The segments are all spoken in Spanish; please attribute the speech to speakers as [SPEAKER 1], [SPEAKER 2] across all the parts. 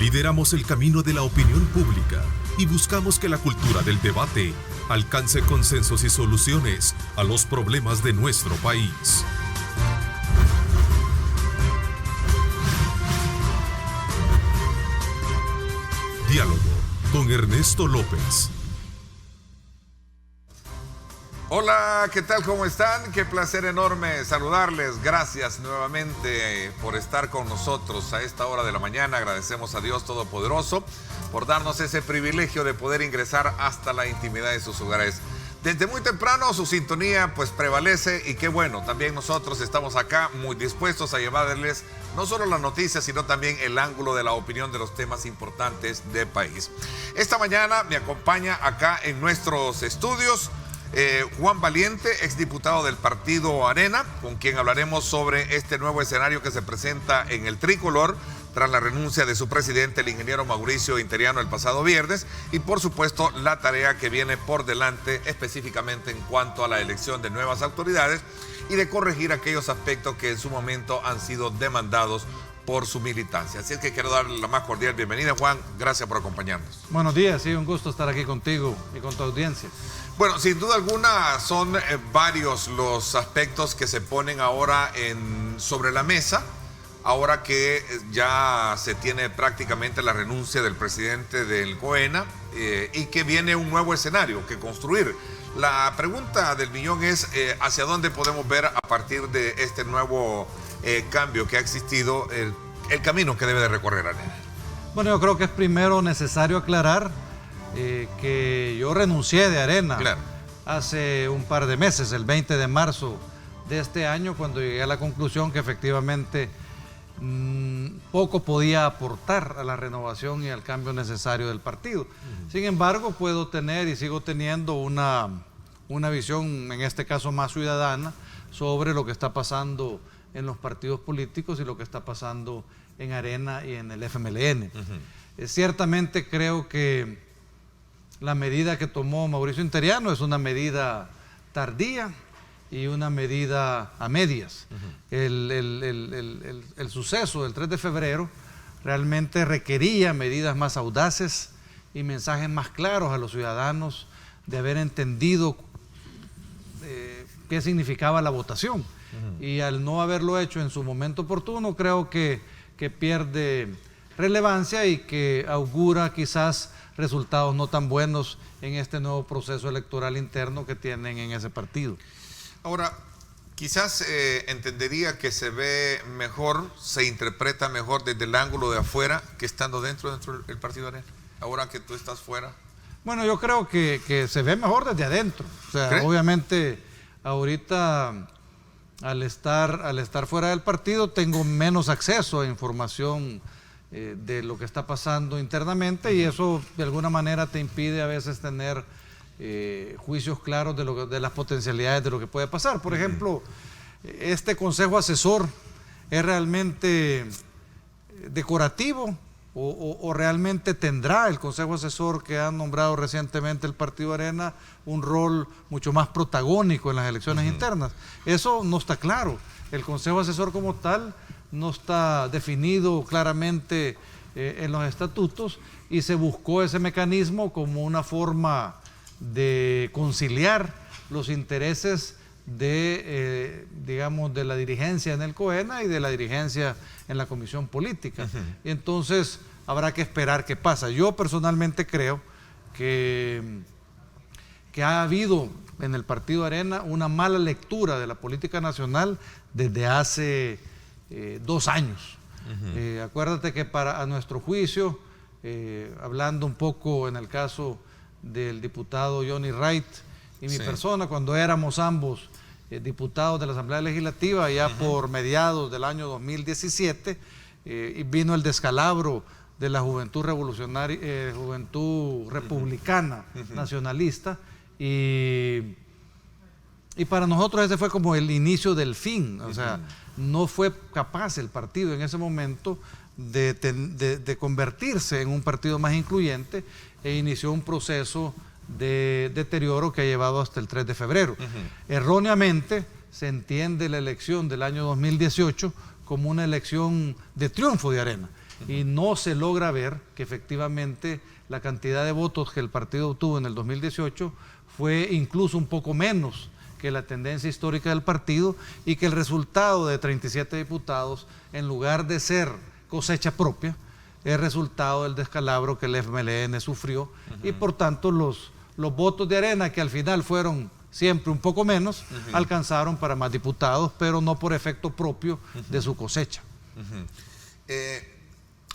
[SPEAKER 1] Lideramos el camino de la opinión pública y buscamos que la cultura del debate alcance consensos y soluciones a los problemas de nuestro país. Diálogo con Ernesto López.
[SPEAKER 2] Hola, ¿qué tal? ¿Cómo están? Qué placer enorme saludarles. Gracias nuevamente por estar con nosotros a esta hora de la mañana. Agradecemos a Dios Todopoderoso por darnos ese privilegio de poder ingresar hasta la intimidad de sus hogares. Desde muy temprano su sintonía pues prevalece y qué bueno, también nosotros estamos acá muy dispuestos a llevarles no solo las noticias, sino también el ángulo de la opinión de los temas importantes del país. Esta mañana me acompaña acá en nuestros estudios Juan Valiente, exdiputado del partido Arena, con quien hablaremos sobre este nuevo escenario que se presenta en el tricolor tras la renuncia de su presidente, el ingeniero Mauricio Interiano, el pasado viernes, y por supuesto la tarea que viene por delante específicamente en cuanto a la elección de nuevas autoridades y de corregir aquellos aspectos que en su momento han sido demandados por su militancia. Así es que quiero darle la más cordial bienvenida, Juan. Gracias por acompañarnos.
[SPEAKER 3] Buenos días, sí, un gusto estar aquí contigo y con tu audiencia.
[SPEAKER 2] Bueno, sin duda alguna son varios los aspectos que se ponen ahora sobre la mesa, ahora que ya se tiene prácticamente la renuncia del presidente del COENA y que viene un nuevo escenario que construir. La pregunta del millón es hacia dónde podemos ver a partir de este nuevo cambio que ha existido, el camino que debe de recorrer Arena.
[SPEAKER 3] Bueno, yo creo que es primero necesario aclarar que yo renuncié de Arena hace un par de meses, el 20 de marzo de este año, cuando llegué a la conclusión que efectivamente poco podía aportar a la renovación y al cambio necesario del partido. Sin embargo, puedo tener y sigo teniendo una visión, en este caso más ciudadana, sobre lo que está pasando en los partidos políticos y lo que está pasando en Arena y en el FMLN. Ciertamente creo que la medida que tomó Mauricio Interiano es una medida tardía y una medida a medias. El suceso del 3 de febrero realmente requería medidas más audaces y mensajes más claros a los ciudadanos de haber entendido qué significaba la votación. Y al no haberlo hecho en su momento oportuno, creo que pierde relevancia y que augura quizás resultados no tan buenos en este nuevo proceso electoral interno que tienen en ese partido.
[SPEAKER 2] Ahora, quizás entendería que se ve mejor, se interpreta mejor desde el ángulo de afuera que estando dentro del partido Arena, ahora que tú estás fuera.
[SPEAKER 3] Bueno, yo creo que se ve mejor desde adentro. O sea, ¿cree? Obviamente, ahorita al estar fuera del partido tengo menos acceso a información de lo que está pasando internamente y eso de alguna manera te impide a veces tener juicios claros de las potencialidades de lo que puede pasar. Por ejemplo, este consejo asesor es realmente decorativo o realmente tendrá el consejo asesor que ha nombrado recientemente el partido Arena un rol mucho más protagónico en las elecciones internas. Eso no está claro. El consejo asesor como tal no está definido claramente en los estatutos y se buscó ese mecanismo como una forma de conciliar los intereses de, digamos, de la dirigencia en el COENA y de la dirigencia en la comisión política. Y entonces habrá que esperar qué pasa. Yo personalmente creo que ha habido en el partido Arena una mala lectura de la política nacional desde hace 2 años. Acuérdate que a nuestro juicio, hablando un poco en el caso del diputado Johnny Wright y mi persona, cuando éramos ambos diputados de la Asamblea Legislativa, ya por mediados del año 2017, y vino el descalabro de la juventud revolucionaria, juventud republicana, nacionalista, y para nosotros ese fue como el inicio del fin. O sea, no fue capaz el partido en ese momento de convertirse en un partido más incluyente e inició un proceso de deterioro que ha llevado hasta el 3 de febrero. Erróneamente se entiende la elección del año 2018 como una elección de triunfo de Arena. y no se logra ver que efectivamente la cantidad de votos que el partido obtuvo en el 2018 fue incluso un poco menos que la tendencia histórica del partido, y que el resultado de 37 diputados, en lugar de ser cosecha propia, es resultado del descalabro que el FMLN sufrió, y por tanto los votos de Arena, que al final fueron siempre un poco menos, alcanzaron para más diputados, pero no por efecto propio de su cosecha.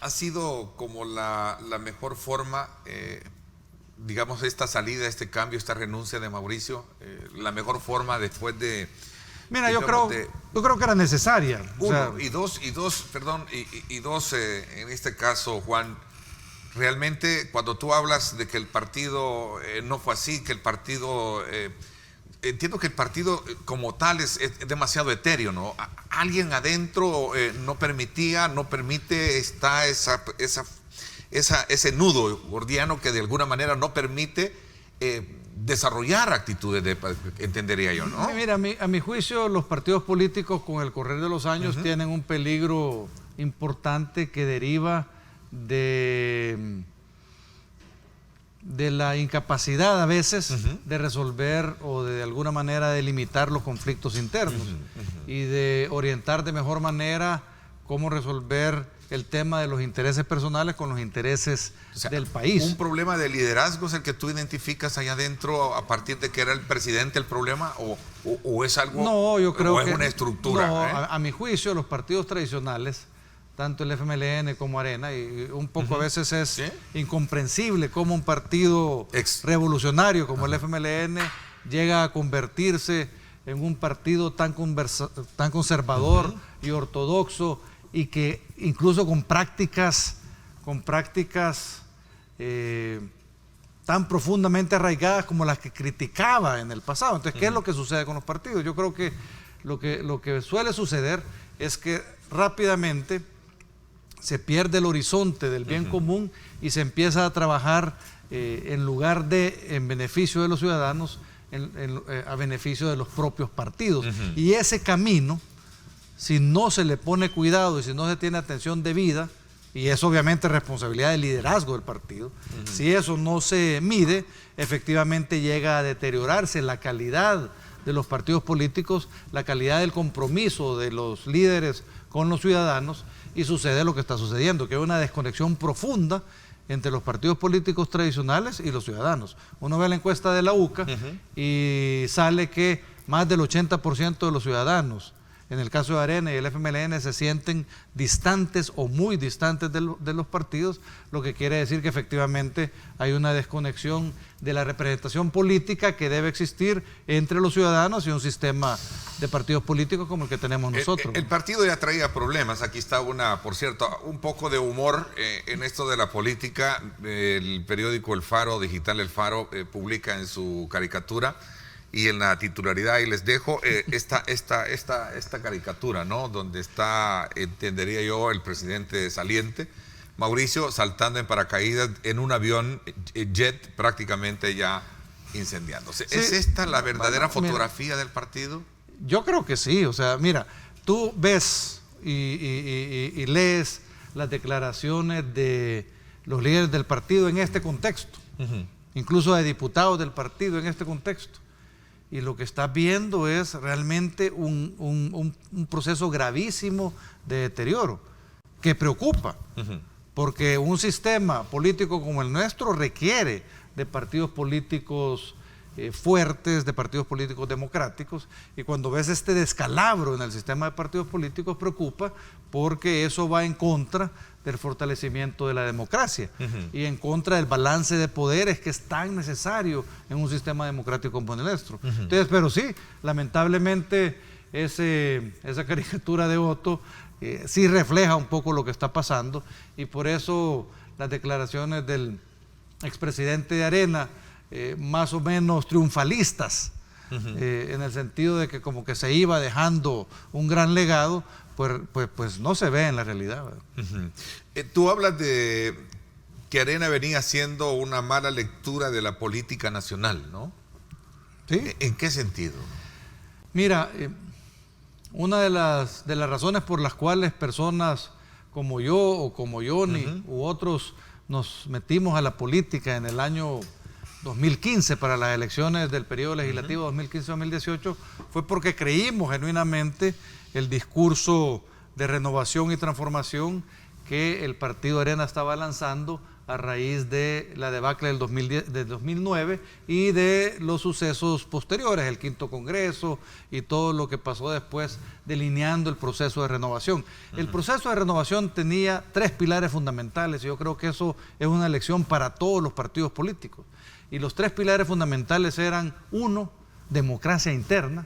[SPEAKER 2] ¿Ha sido como la mejor forma, digamos, esta salida, este cambio, esta renuncia de Mauricio, la mejor forma después de...
[SPEAKER 3] Mira, yo creo que era necesaria.
[SPEAKER 2] Y dos, en este caso, Juan, realmente cuando tú hablas de que el partido no fue así, que el partido... entiendo que el partido como tal es demasiado etéreo, ¿no? Alguien adentro no permite, está ese nudo gordiano que de alguna manera no permite desarrollar actitudes, entendería yo, ¿no?
[SPEAKER 3] Mira, a mi juicio, los partidos políticos con el correr de los años tienen un peligro importante que deriva de la incapacidad a veces de resolver o de alguna manera de limitar los conflictos internos y de orientar de mejor manera cómo resolver el tema de los intereses personales con los intereses del país.
[SPEAKER 2] ¿Un problema de liderazgo es el que tú identificas allá adentro a partir de que era el presidente el problema o es algo?
[SPEAKER 3] No, yo creo que
[SPEAKER 2] es una estructura.
[SPEAKER 3] No, a mi juicio, los partidos tradicionales, tanto el FMLN como Arena, y un poco a veces es incomprensible cómo un partido revolucionario como el FMLN llega a convertirse en un partido tan conservador y ortodoxo, y que incluso con prácticas tan profundamente arraigadas como las que criticaba en el pasado. Entonces, ¿qué es lo que sucede con los partidos? Yo creo que lo que suele suceder es que rápidamente se pierde el horizonte del bien común y se empieza a trabajar en lugar de en beneficio de los ciudadanos, a beneficio de los propios partidos. Y ese camino, si no se le pone cuidado y si no se tiene atención debida, y es obviamente responsabilidad del liderazgo del partido, si eso no se mide, efectivamente llega a deteriorarse la calidad de los partidos políticos, la calidad del compromiso de los líderes con los ciudadanos, y sucede lo que está sucediendo, que hay una desconexión profunda entre los partidos políticos tradicionales y los ciudadanos. Uno ve la encuesta de la UCA y sale que más del 80% de los ciudadanos, en el caso de Arena y el FMLN, se sienten distantes o muy distantes de los partidos, lo que quiere decir que efectivamente hay una desconexión de la representación política que debe existir entre los ciudadanos y un sistema de partidos políticos como el que tenemos nosotros.
[SPEAKER 2] El partido ya traía problemas. Aquí está por cierto, un poco de humor en esto de la política. El periódico El Faro, digital El Faro, publica en su caricatura y en la titularidad, y les dejo esta caricatura, ¿no? Donde está, entendería yo, el presidente saliente, Mauricio, saltando en paracaídas en un avión jet prácticamente ya incendiándose. Sí. ¿Es esta la verdadera fotografía del partido?
[SPEAKER 3] Yo creo que sí. O sea, mira, tú ves y lees las declaraciones de los líderes del partido en este contexto, incluso de diputados del partido en este contexto. Y lo que estás viendo es realmente un proceso gravísimo de deterioro que preocupa, porque un sistema político como el nuestro requiere de partidos políticos fuertes, de partidos políticos democráticos, y cuando ves este descalabro en el sistema de partidos políticos preocupa, porque eso va en contra del fortalecimiento de la democracia y en contra del balance de poderes que es tan necesario en un sistema democrático como el nuestro. Entonces, pero sí, lamentablemente esa caricatura de Otto sí refleja un poco lo que está pasando, y por eso las declaraciones del expresidente de Arena, más o menos triunfalistas, en el sentido de que como que se iba dejando un gran legado, pues no se ve en la realidad.
[SPEAKER 2] Tú hablas de que Arena venía haciendo una mala lectura de la política nacional, ¿no?
[SPEAKER 3] ¿Sí?
[SPEAKER 2] ¿En qué sentido?
[SPEAKER 3] Mira, una de las razones por las cuales personas como yo o como Johnny u otros nos metimos a la política en el año 2015 para las elecciones del periodo legislativo 2015-2018, fue porque creímos genuinamente el discurso de renovación y transformación que el Partido Arena estaba lanzando a raíz de la debacle del 2009 y de los sucesos posteriores, el quinto Congreso y todo lo que pasó después delineando el proceso de renovación. El proceso de renovación tenía 3 pilares fundamentales y yo creo que eso es una lección para todos los partidos políticos. Y los 3 pilares fundamentales eran: 1, democracia interna;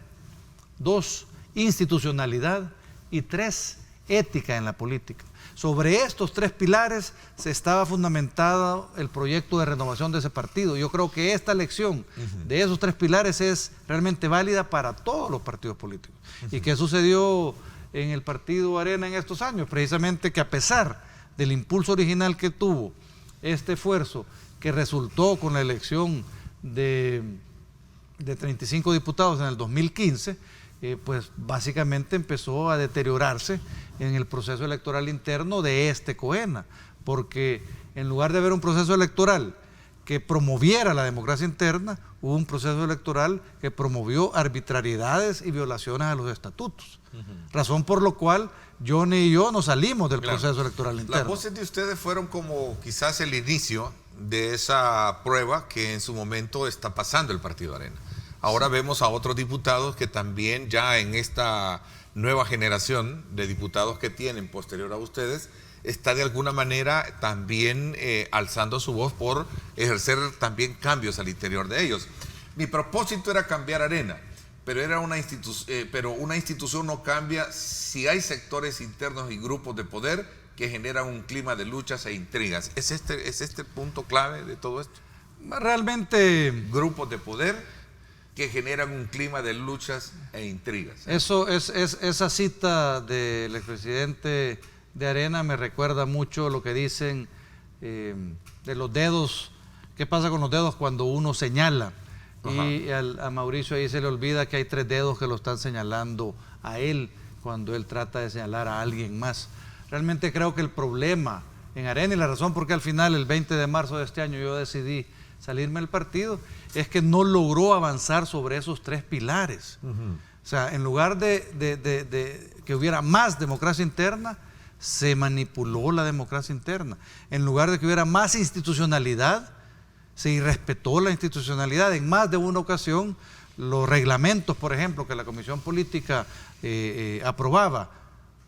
[SPEAKER 3] 2, institucionalidad; y 3, ética en la política. Sobre estos 3 pilares se estaba fundamentado el proyecto de renovación de ese partido. Yo creo que esta lección de esos 3 pilares es realmente válida para todos los partidos políticos. ¿Y qué sucedió en el Partido Arena en estos años? Precisamente que a pesar del impulso original que tuvo este esfuerzo, que resultó con la elección de 35 diputados en el 2015, pues básicamente empezó a deteriorarse en el proceso electoral interno de este COENA, porque en lugar de haber un proceso electoral que promoviera la democracia interna, hubo un proceso electoral que promovió arbitrariedades y violaciones a los estatutos. Razón por lo cual Johnny y yo nos salimos del proceso electoral interno.
[SPEAKER 2] Las voces de ustedes fueron como quizás el inicio de esa prueba que en su momento está pasando el Partido Arena. Ahora vemos a otros diputados que también ya en esta nueva generación de diputados que tienen posterior a ustedes, está de alguna manera también alzando su voz por ejercer también cambios al interior de ellos. Mi propósito era cambiar Arena, pero una institución no cambia si hay sectores internos y grupos de poder que generan un clima de luchas e intrigas. ¿Es este punto clave de todo esto?
[SPEAKER 3] Realmente...
[SPEAKER 2] Grupos de poder que generan un clima de luchas e intrigas.
[SPEAKER 3] Esa cita del expresidente de Arena me recuerda mucho lo que dicen de los dedos, qué pasa con los dedos cuando uno señala. Y a Mauricio ahí se le olvida que hay 3 dedos que lo están señalando a él cuando él trata de señalar a alguien más. Realmente creo que el problema en Arena, y la razón por qué al final, el 20 de marzo de este año, yo decidí salirme del partido, es que no logró avanzar sobre esos 3 pilares. O sea, en lugar de que hubiera más democracia interna, se manipuló la democracia interna. En lugar de que hubiera más institucionalidad, se irrespetó la institucionalidad. En más de una ocasión, los reglamentos, por ejemplo, que la Comisión Política aprobaba,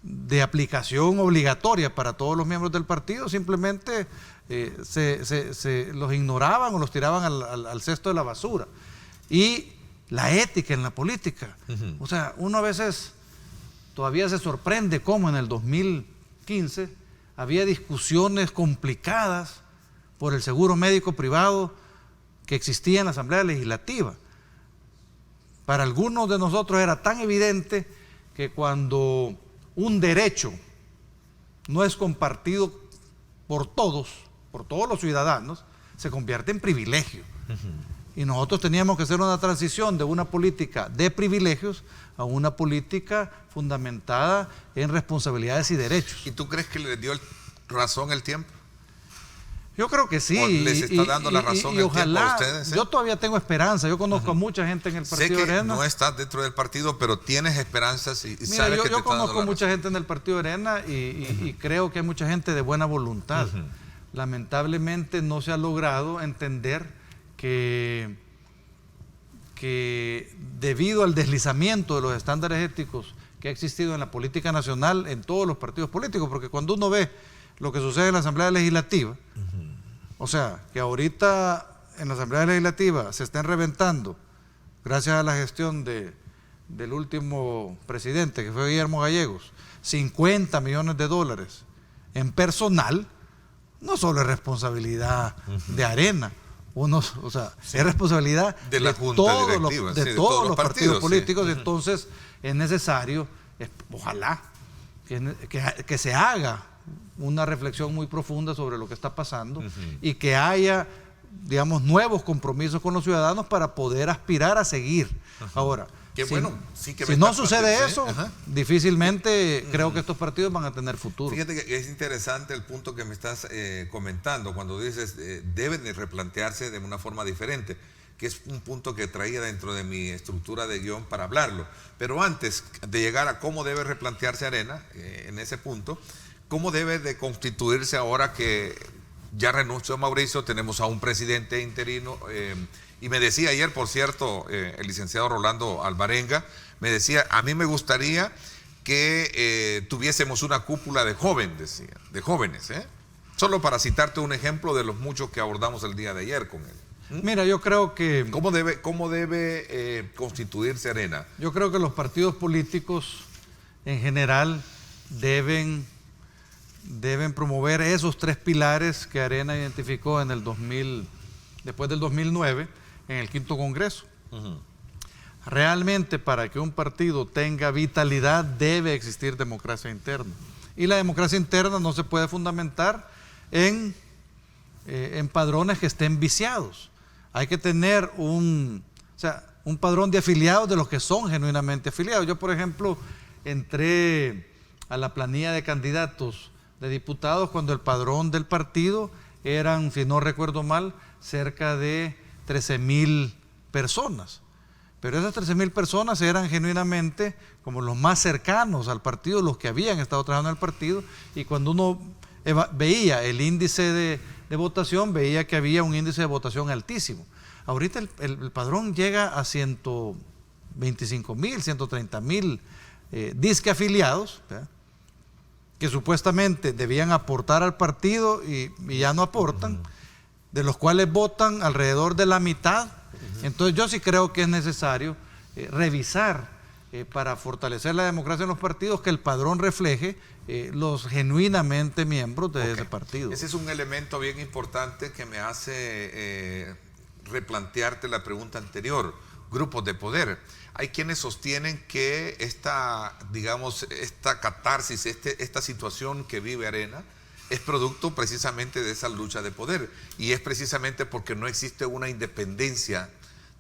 [SPEAKER 3] de aplicación obligatoria para todos los miembros del partido, simplemente se los ignoraban o los tiraban al cesto de la basura. Y la ética en la política. O sea, uno a veces todavía se sorprende cómo en el 2015 había discusiones complicadas por el seguro médico privado que existía en la Asamblea Legislativa. Para algunos de nosotros era tan evidente que cuando un derecho no es compartido por todos los ciudadanos, se convierte en privilegio. Y nosotros teníamos que hacer una transición de una política de privilegios a una política fundamentada en responsabilidades y derechos.
[SPEAKER 2] ¿Y tú crees que le dio razón el tiempo?
[SPEAKER 3] Yo creo que sí.
[SPEAKER 2] ¿O les está dando la razón el tiempo a ustedes?
[SPEAKER 3] Yo todavía tengo esperanza. Yo conozco a mucha gente en el Partido
[SPEAKER 2] Arena. Sé que
[SPEAKER 3] Arena.
[SPEAKER 2] no estás dentro del partido, pero tienes esperanzas y
[SPEAKER 3] Mira,
[SPEAKER 2] sabes que te está dando la razón.
[SPEAKER 3] yo conozco mucha gente en el Partido Arena y creo que hay mucha gente de buena voluntad. Lamentablemente no se ha logrado entender que debido al deslizamiento de los estándares éticos que ha existido en la política nacional, en todos los partidos políticos, porque cuando uno ve lo que sucede en la Asamblea Legislativa, o sea, que ahorita en la Asamblea Legislativa se estén reventando, gracias a la gestión del último presidente, que fue Guillermo Gallegos, $50 millones en personal, no solo es responsabilidad de Arena, es responsabilidad
[SPEAKER 2] de la Junta Directiva,
[SPEAKER 3] de todos los partidos políticos. Entonces es necesario, ojalá, que se haga una reflexión muy profunda sobre lo que está pasando y que haya, digamos, nuevos compromisos con los ciudadanos para poder aspirar a seguir. Ahora,
[SPEAKER 2] Que bueno, sí que
[SPEAKER 3] si no sucede eso, difícilmente creo que estos partidos van a tener futuro.
[SPEAKER 2] Fíjate que es interesante el punto que me estás comentando cuando dices deben de replantearse de una forma diferente, que es un punto que traía dentro de mi estructura de guión para hablarlo. Pero antes de llegar a cómo debe replantearse Arena, en ese punto, cómo debe de constituirse ahora que ya renunció Mauricio, tenemos a un presidente interino. Y me decía ayer, por cierto, el licenciado Rolando Alvarenga, me decía, a mí me gustaría que tuviésemos una cúpula de jóvenes, decía, de jóvenes, solo para citarte un ejemplo de los muchos que abordamos el día de ayer con él.
[SPEAKER 3] Mira, yo creo que...
[SPEAKER 2] ¿Cómo debe constituirse Arena?
[SPEAKER 3] Yo creo que los partidos políticos en general deben promover esos 3 pilares que Arena identificó en el después del 2009, en el 5º Congreso. Realmente, para que un partido tenga vitalidad, debe existir democracia interna. Y la democracia interna no se puede fundamentar en padrones que estén viciados. Hay que tener un padrón de afiliados, de los que son genuinamente afiliados. Yo, por ejemplo, entré a la planilla de candidatos de diputados cuando el padrón del partido eran, si no recuerdo mal, cerca de 13,000 personas. Pero esas 13,000 personas eran genuinamente como los más cercanos al partido, los que habían estado trabajando en el partido, y cuando uno veía el índice de votación, veía que había un índice de votación altísimo. Ahorita el padrón llega a 125,000, 130,000 disque afiliados, ¿verdad?, que supuestamente debían aportar al partido y ya no aportan, de los cuales votan alrededor de la mitad. Entonces yo sí creo que es necesario revisar para fortalecer la democracia en los partidos, que el padrón refleje los genuinamente miembros de ese partido.
[SPEAKER 2] Ese es un elemento bien importante que me hace replantearte la pregunta anterior. Grupos de poder. Hay quienes sostienen que esta catarsis, esta situación que vive Arena, es producto precisamente de esa lucha de poder, y es precisamente porque no existe una independencia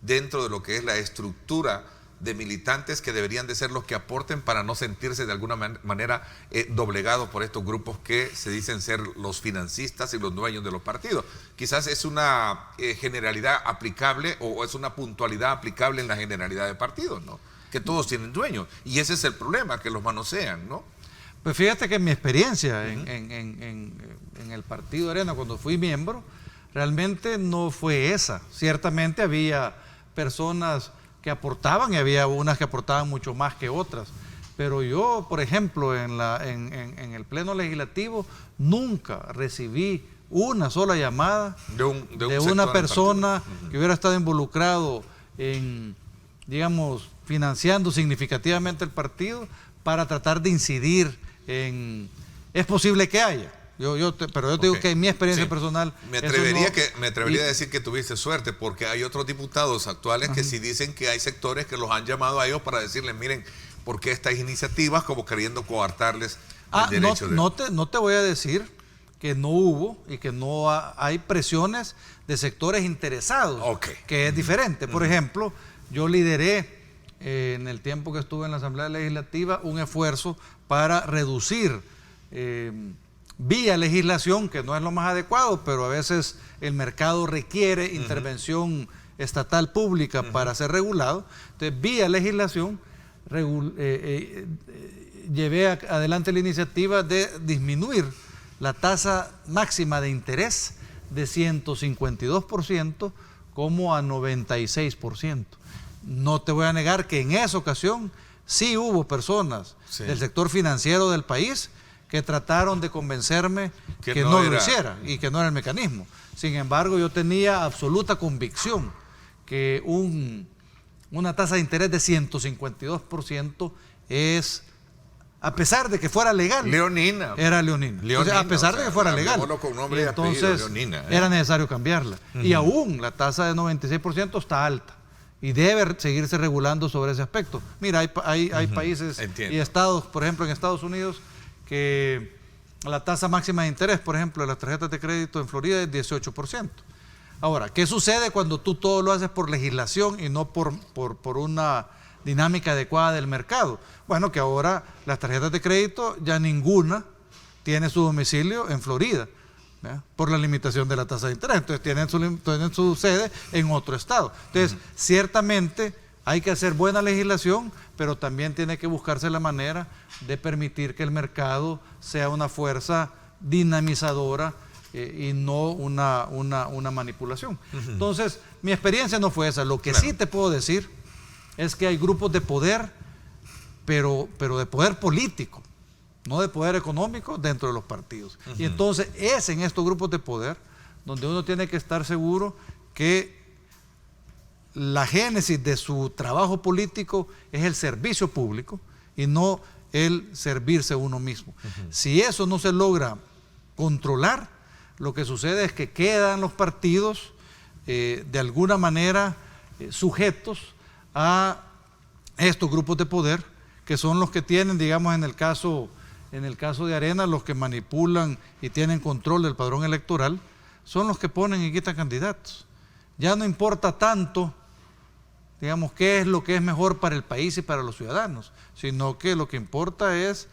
[SPEAKER 2] dentro de lo que es la estructura de militantes que deberían de ser los que aporten para no sentirse de alguna manera doblegados por estos grupos que se dicen ser los financistas y los dueños de los partidos. Quizás es una generalidad aplicable o es una puntualidad aplicable en la generalidad de partidos, ¿no? Que todos tienen dueños, y ese es el problema, que los manosean, ¿no?
[SPEAKER 3] Pues fíjate que mi experiencia en el partido Arena, cuando fui miembro, realmente no fue esa. Ciertamente había personas que aportaban y había unas que aportaban mucho más que otras. Pero yo, por ejemplo, en el Pleno Legislativo nunca recibí una sola llamada de una persona que hubiera estado involucrado en, digamos, financiando significativamente el partido para tratar de incidir en... Es posible que haya, pero yo te digo que en mi experiencia personal...
[SPEAKER 2] Me atrevería a decir que tuviste suerte, porque hay otros diputados actuales que sí dicen que hay sectores que los han llamado a ellos para decirles, miren, ¿por qué estas iniciativas? Como queriendo coartarles el derecho de...
[SPEAKER 3] No te voy a decir que no hubo y que no hay presiones de sectores interesados, que es diferente. Por ejemplo, yo lideré en el tiempo que estuve en la Asamblea Legislativa un esfuerzo para reducir vía legislación, que no es lo más adecuado, pero a veces el mercado requiere intervención estatal pública para ser regulado. Entonces, vía legislación llevé adelante la iniciativa de disminuir la tasa máxima de interés de 152% como a 96%. No te voy a negar que en esa ocasión sí hubo personas del sector financiero del país que trataron de convencerme que no lo hiciera y que no era el mecanismo. Sin embargo, yo tenía absoluta convicción que una tasa de interés de 152% es, a pesar de que fuera legal,
[SPEAKER 2] leonina.
[SPEAKER 3] Era leonina. Entonces, a pesar de que fuera legal,
[SPEAKER 2] con nombre
[SPEAKER 3] entonces
[SPEAKER 2] Leonina,
[SPEAKER 3] era necesario cambiarla. Y aún la tasa de 96% está alta y debe seguirse regulando sobre ese aspecto. Mira, hay países y estados, por ejemplo en Estados Unidos, que la tasa máxima de interés, por ejemplo, de las tarjetas de crédito en Florida es 18%. Ahora, ¿qué sucede cuando tú todo lo haces por legislación y no por una dinámica adecuada del mercado. Bueno, que ahora las tarjetas de crédito ya ninguna tiene su domicilio en Florida, ¿verdad? Por la limitación de la tasa de interés. Entonces tienen su sede en otro estado. Entonces, ciertamente hay que hacer buena legislación, pero también tiene que buscarse la manera de permitir que el mercado sea una fuerza dinamizadora y no una manipulación. Entonces, mi experiencia no fue esa. Lo que sí te puedo decir es que hay grupos de poder, pero de poder político, no de poder económico dentro de los partidos. Y entonces es en estos grupos de poder donde uno tiene que estar seguro que la génesis de su trabajo político es el servicio público y no el servirse uno mismo. Si eso no se logra controlar, lo que sucede es que quedan los partidos de alguna manera sujetos a estos grupos de poder, que son los que tienen, digamos, en el caso de Arena, los que manipulan y tienen control del padrón electoral, son los que ponen y quitan candidatos. Ya no importa tanto, digamos, qué es lo que es mejor para el país y para los ciudadanos, sino que lo que importa es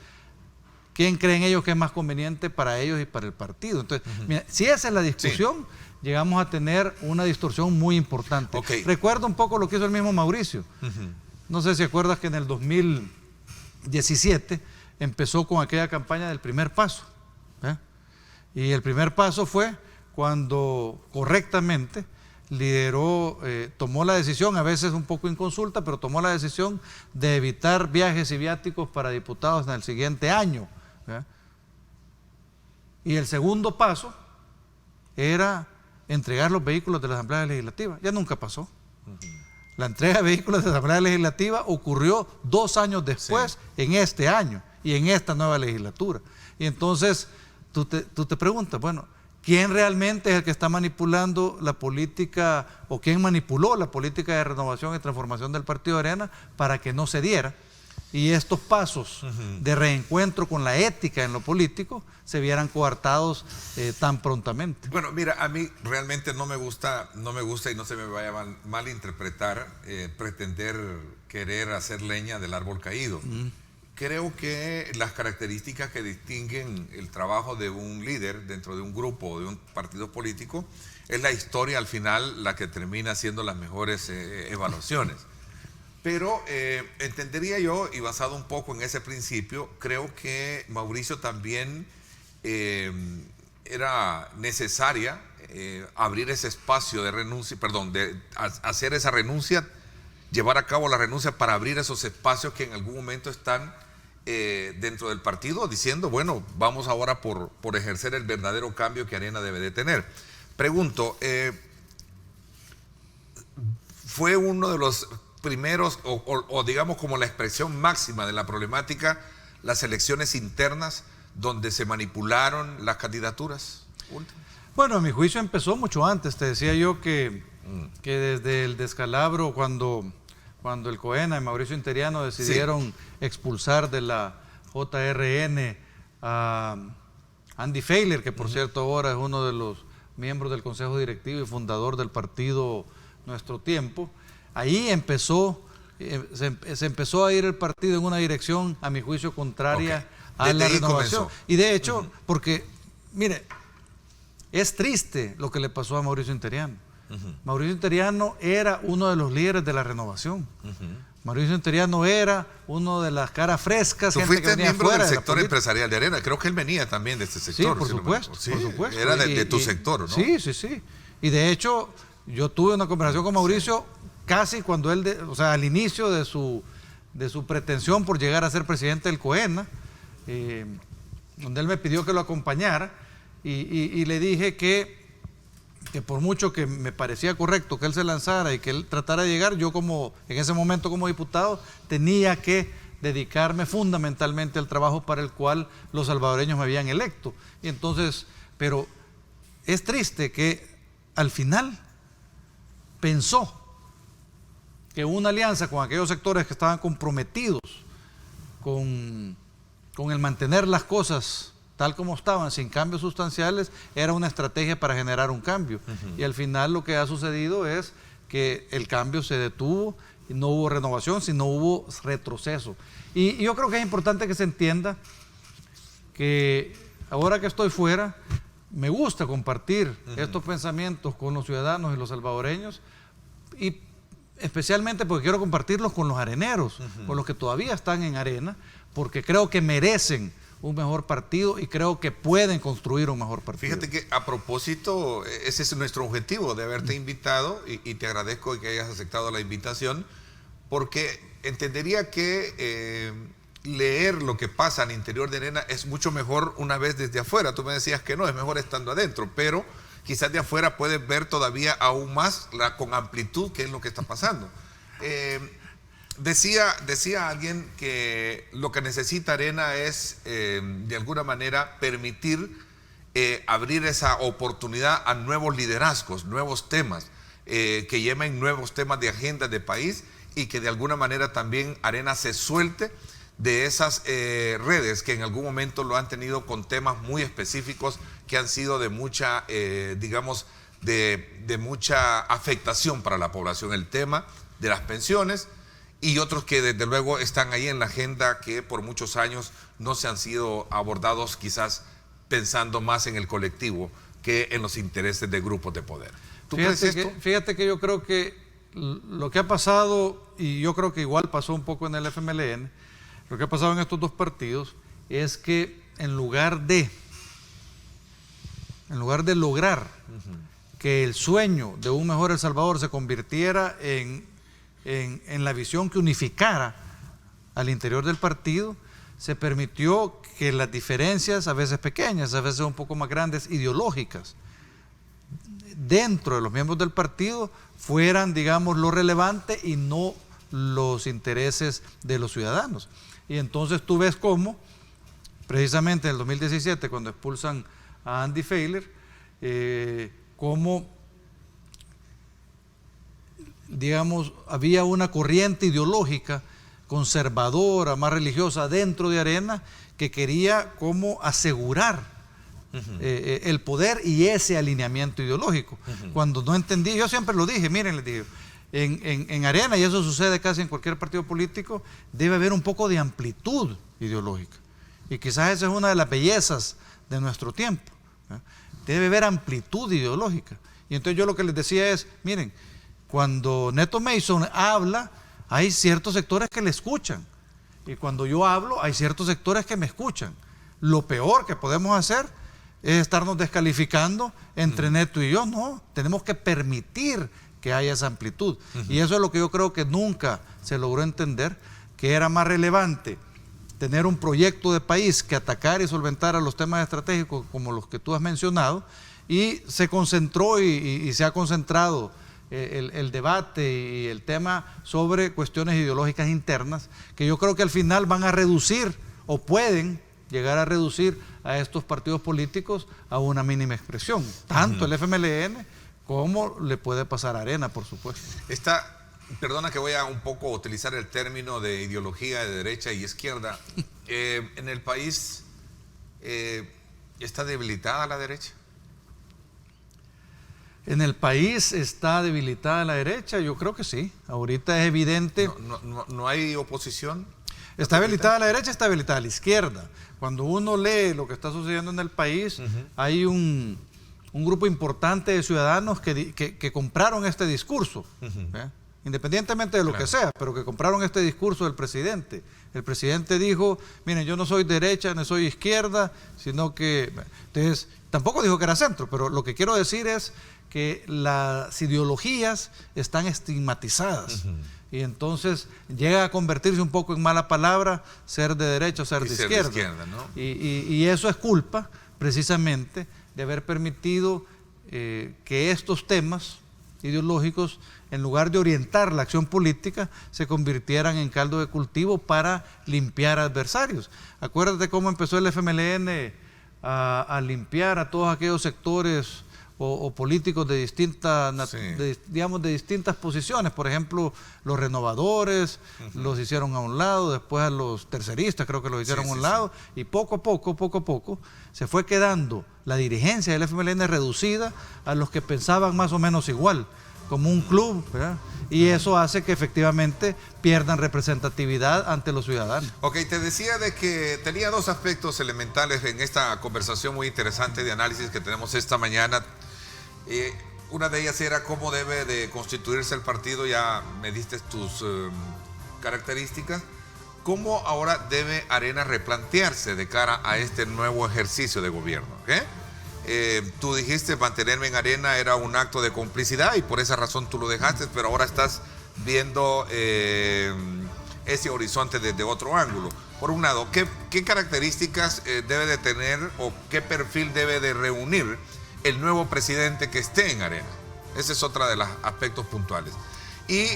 [SPEAKER 3] quién creen ellos que es más conveniente para ellos y para el partido. Entonces, mira, si esa es la discusión, llegamos a tener una distorsión muy importante. Recuerdo un poco lo que hizo el mismo Mauricio. No sé si acuerdas que en el 2017 empezó con aquella campaña del primer paso. Y el primer paso fue cuando correctamente lideró, tomó la decisión, a veces un poco inconsulta, pero tomó la decisión de evitar viajes y viáticos para diputados en el siguiente año. Y el segundo paso era entregar los vehículos de la Asamblea Legislativa. Ya nunca pasó. La entrega de vehículos de la Asamblea Legislativa ocurrió 2 años después, en este año y en esta nueva legislatura. Y entonces tú te preguntas, bueno, ¿quién realmente es el que está manipulando la política, o quién manipuló la política de renovación y transformación del Partido de Arena para que no se diera y estos pasos de reencuentro con la ética en lo político se vieran coartados tan prontamente?
[SPEAKER 2] Bueno, mira, a mí realmente no me gusta y no se me vaya a malinterpretar pretender querer hacer leña del árbol caído. Creo que las características que distinguen el trabajo de un líder dentro de un grupo o de un partido político es la historia al final la que termina haciendo las mejores evaluaciones. Pero entendería yo, y basado un poco en ese principio, creo que Mauricio también era necesaria abrir ese espacio de renuncia, de hacer esa renuncia, llevar a cabo la renuncia para abrir esos espacios que en algún momento están dentro del partido, diciendo, bueno, vamos ahora por ejercer el verdadero cambio que Arena debe de tener. Pregunto, ¿fue uno de los primeros, o digamos como la expresión máxima de la problemática, las elecciones internas donde se manipularon las candidaturas?
[SPEAKER 3] Bueno, a mi juicio empezó mucho antes. Te decía yo que desde el descalabro, cuando el COENA y Mauricio Interiano decidieron expulsar de la JRN a Andy Feiler, que por cierto ahora es uno de los miembros del Consejo Directivo y fundador del partido Nuestro Tiempo, ahí se empezó a ir el partido en una dirección, a mi juicio, contraria a la renovación. Comenzó. Y de hecho, porque, mire, es triste lo que le pasó a Mauricio Interiano. Mauricio Interiano era uno de los líderes de la renovación. Mauricio Interiano era uno de las caras frescas.
[SPEAKER 2] Tú fuiste miembro del sector empresarial de Arena. Creo que él venía también de este sector.
[SPEAKER 3] Sí, por supuesto.
[SPEAKER 2] Por supuesto. Era de tu sector, ¿no?
[SPEAKER 3] Sí. Y de hecho, yo tuve una conversación con Mauricio casi cuando él, al inicio de su pretensión por llegar a ser presidente del COENA, donde él me pidió que lo acompañara y le dije que por mucho que me parecía correcto que él se lanzara y que él tratara de llegar, yo en ese momento como diputado tenía que dedicarme fundamentalmente al trabajo para el cual los salvadoreños me habían electo. Y entonces, pero es triste que al final pensó que una alianza con aquellos sectores que estaban comprometidos con el mantener las cosas tal como estaban, sin cambios sustanciales, era una estrategia para generar un cambio. Y al final lo que ha sucedido es que el cambio se detuvo no hubo renovación, sino hubo retroceso. Y yo creo que es importante que se entienda que ahora que estoy fuera, me gusta compartir estos pensamientos con los ciudadanos y los salvadoreños, y especialmente porque quiero compartirlos con los areneros, con los que todavía están en arena, porque creo que merecen un mejor partido y creo que pueden construir un mejor partido.
[SPEAKER 2] Fíjate que a propósito, ese es nuestro objetivo de haberte invitado y te agradezco que hayas aceptado la invitación, porque entendería que leer lo que pasa al interior de arena es mucho mejor una vez desde afuera. Tú me decías que no, es mejor estando adentro, pero quizás de afuera puedes ver todavía aún más con amplitud qué es lo que está pasando. Decía alguien que lo que necesita Arena es, de alguna manera, permitir abrir esa oportunidad a nuevos liderazgos, nuevos temas, que lleven nuevos temas de agenda de país, y que de alguna manera también Arena se suelte de esas redes que en algún momento lo han tenido con temas muy específicos que han sido de mucha, digamos, de mucha afectación para la población. El tema de las pensiones y otros que desde luego están ahí en la agenda que por muchos años no se han sido abordados, quizás pensando más en el colectivo que en los intereses de grupos de poder. ¿Tú crees esto?
[SPEAKER 3] Fíjate que yo creo que lo que ha pasado, y yo creo que igual pasó un poco en el FMLN, lo que ha pasado en estos dos partidos es que en lugar de lograr que el sueño de un mejor El Salvador se convirtiera en la visión que unificara al interior del partido, se permitió que las diferencias, a veces pequeñas, a veces un poco más grandes, ideológicas, dentro de los miembros del partido fueran, digamos, lo relevante y no los intereses de los ciudadanos. Y entonces tú ves cómo, precisamente en el 2017, cuando expulsan a Andy Feiler, cómo, digamos, había una corriente ideológica conservadora, más religiosa dentro de Arena, que quería como asegurar el poder y ese alineamiento ideológico. Cuando no entendí, yo siempre lo dije, miren, les dije, en Arena, y eso sucede casi en cualquier partido político, debe haber un poco de amplitud ideológica. Y quizás esa es una de las bellezas de nuestro tiempo. Debe haber amplitud ideológica. Y entonces yo lo que les decía es, miren, cuando Neto Mason habla, hay ciertos sectores que le escuchan. Y cuando yo hablo, hay ciertos sectores que me escuchan. Lo peor que podemos hacer es estarnos descalificando entre Neto y yo. No, tenemos que permitir que haya esa amplitud. Y eso es lo que yo creo que nunca se logró entender, que era más relevante tener un proyecto de país que atacar y solventar a los temas estratégicos como los que tú has mencionado, y se concentró y se ha concentrado el debate y el tema sobre cuestiones ideológicas internas, que yo creo que al final van a reducir o pueden llegar a reducir a estos partidos políticos a una mínima expresión, tanto el FMLN como le puede pasar a Arena, por supuesto.
[SPEAKER 2] Perdona que voy a un poco utilizar el término de ideología de derecha y izquierda. En el país, ¿está debilitada la derecha?
[SPEAKER 3] En el país está debilitada la derecha, yo creo que sí. Ahorita es evidente.
[SPEAKER 2] ¿No hay oposición?
[SPEAKER 3] Está debilitada la derecha, está debilitada la izquierda. Cuando uno lee lo que está sucediendo en el país, hay un grupo importante de ciudadanos que compraron este discurso, independientemente de lo que sea, pero que compraron este discurso del presidente. El presidente dijo, miren, yo no soy derecha, no soy izquierda, sino que... Entonces, tampoco dijo que era centro, pero lo que quiero decir es que las ideologías están estigmatizadas. Y entonces llega a convertirse un poco en mala palabra ser de derecha o ser de izquierda. ¿No? Y eso es culpa, precisamente, de haber permitido que estos temas ideológicos, en lugar de orientar la acción política, se convirtieran en caldo de cultivo para limpiar adversarios. Acuérdate cómo empezó el FMLN a limpiar a todos aquellos sectores o políticos de distintas, digamos, de distintas posiciones. Por ejemplo, los renovadores los hicieron a un lado, después a los terceristas creo que los hicieron a un lado, y poco a poco se fue quedando la dirigencia del FMLN reducida a los que pensaban más o menos igual. como un club, ¿verdad? Y eso hace que efectivamente pierdan representatividad ante los ciudadanos.
[SPEAKER 2] Ok, te decía de que tenía dos aspectos elementales en esta conversación muy interesante de análisis que tenemos esta mañana. Una de ellas era cómo debe de constituirse el partido, ya me diste tus características. ¿Cómo ahora debe Arena replantearse de cara a este nuevo ejercicio de gobierno? Tú dijiste mantenerme en Arena era un acto de complicidad y por esa razón tú lo dejaste, pero ahora estás viendo ese horizonte desde otro ángulo. Por un lado, ¿qué características debe de tener o qué perfil debe de reunir el nuevo presidente que esté en Arena? Ese es otro de los aspectos puntuales. Y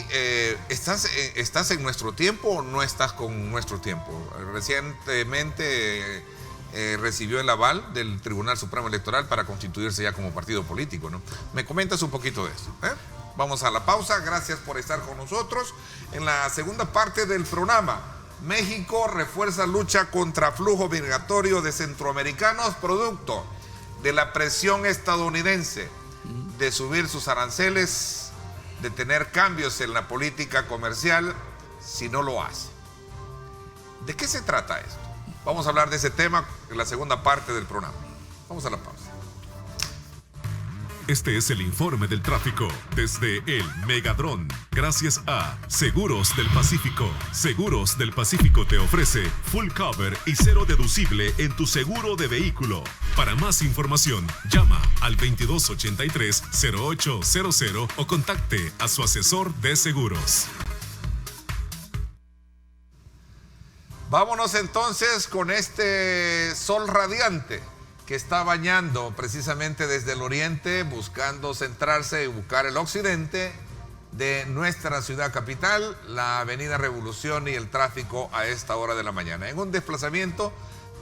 [SPEAKER 2] ¿estás en nuestro tiempo o no estás con nuestro tiempo? Recientemente recibió el aval del Tribunal Supremo Electoral para constituirse ya como partido político, ¿no? ¿Me comentas un poquito de eso? Vamos a la pausa, gracias por estar con nosotros. En la segunda parte del programa, México refuerza lucha contra flujo migratorio de centroamericanos producto de la presión estadounidense de subir sus aranceles, de tener cambios en la política comercial si no lo hace. ¿De qué se trata esto? Vamos a hablar de ese tema en la segunda parte del programa. Vamos a la pausa.
[SPEAKER 1] Este es el informe del tráfico desde el Megadrón. Gracias a Seguros del Pacífico. Seguros del Pacífico te ofrece full cover y cero deducible en tu seguro de vehículo. Para más información, llama al 2283-0800 o contacte a su asesor de seguros.
[SPEAKER 2] Vámonos entonces con este sol radiante que está bañando precisamente desde el oriente, buscando centrarse y buscar el occidente de nuestra ciudad capital, la avenida Revolución y el tráfico a esta hora de la mañana. En un desplazamiento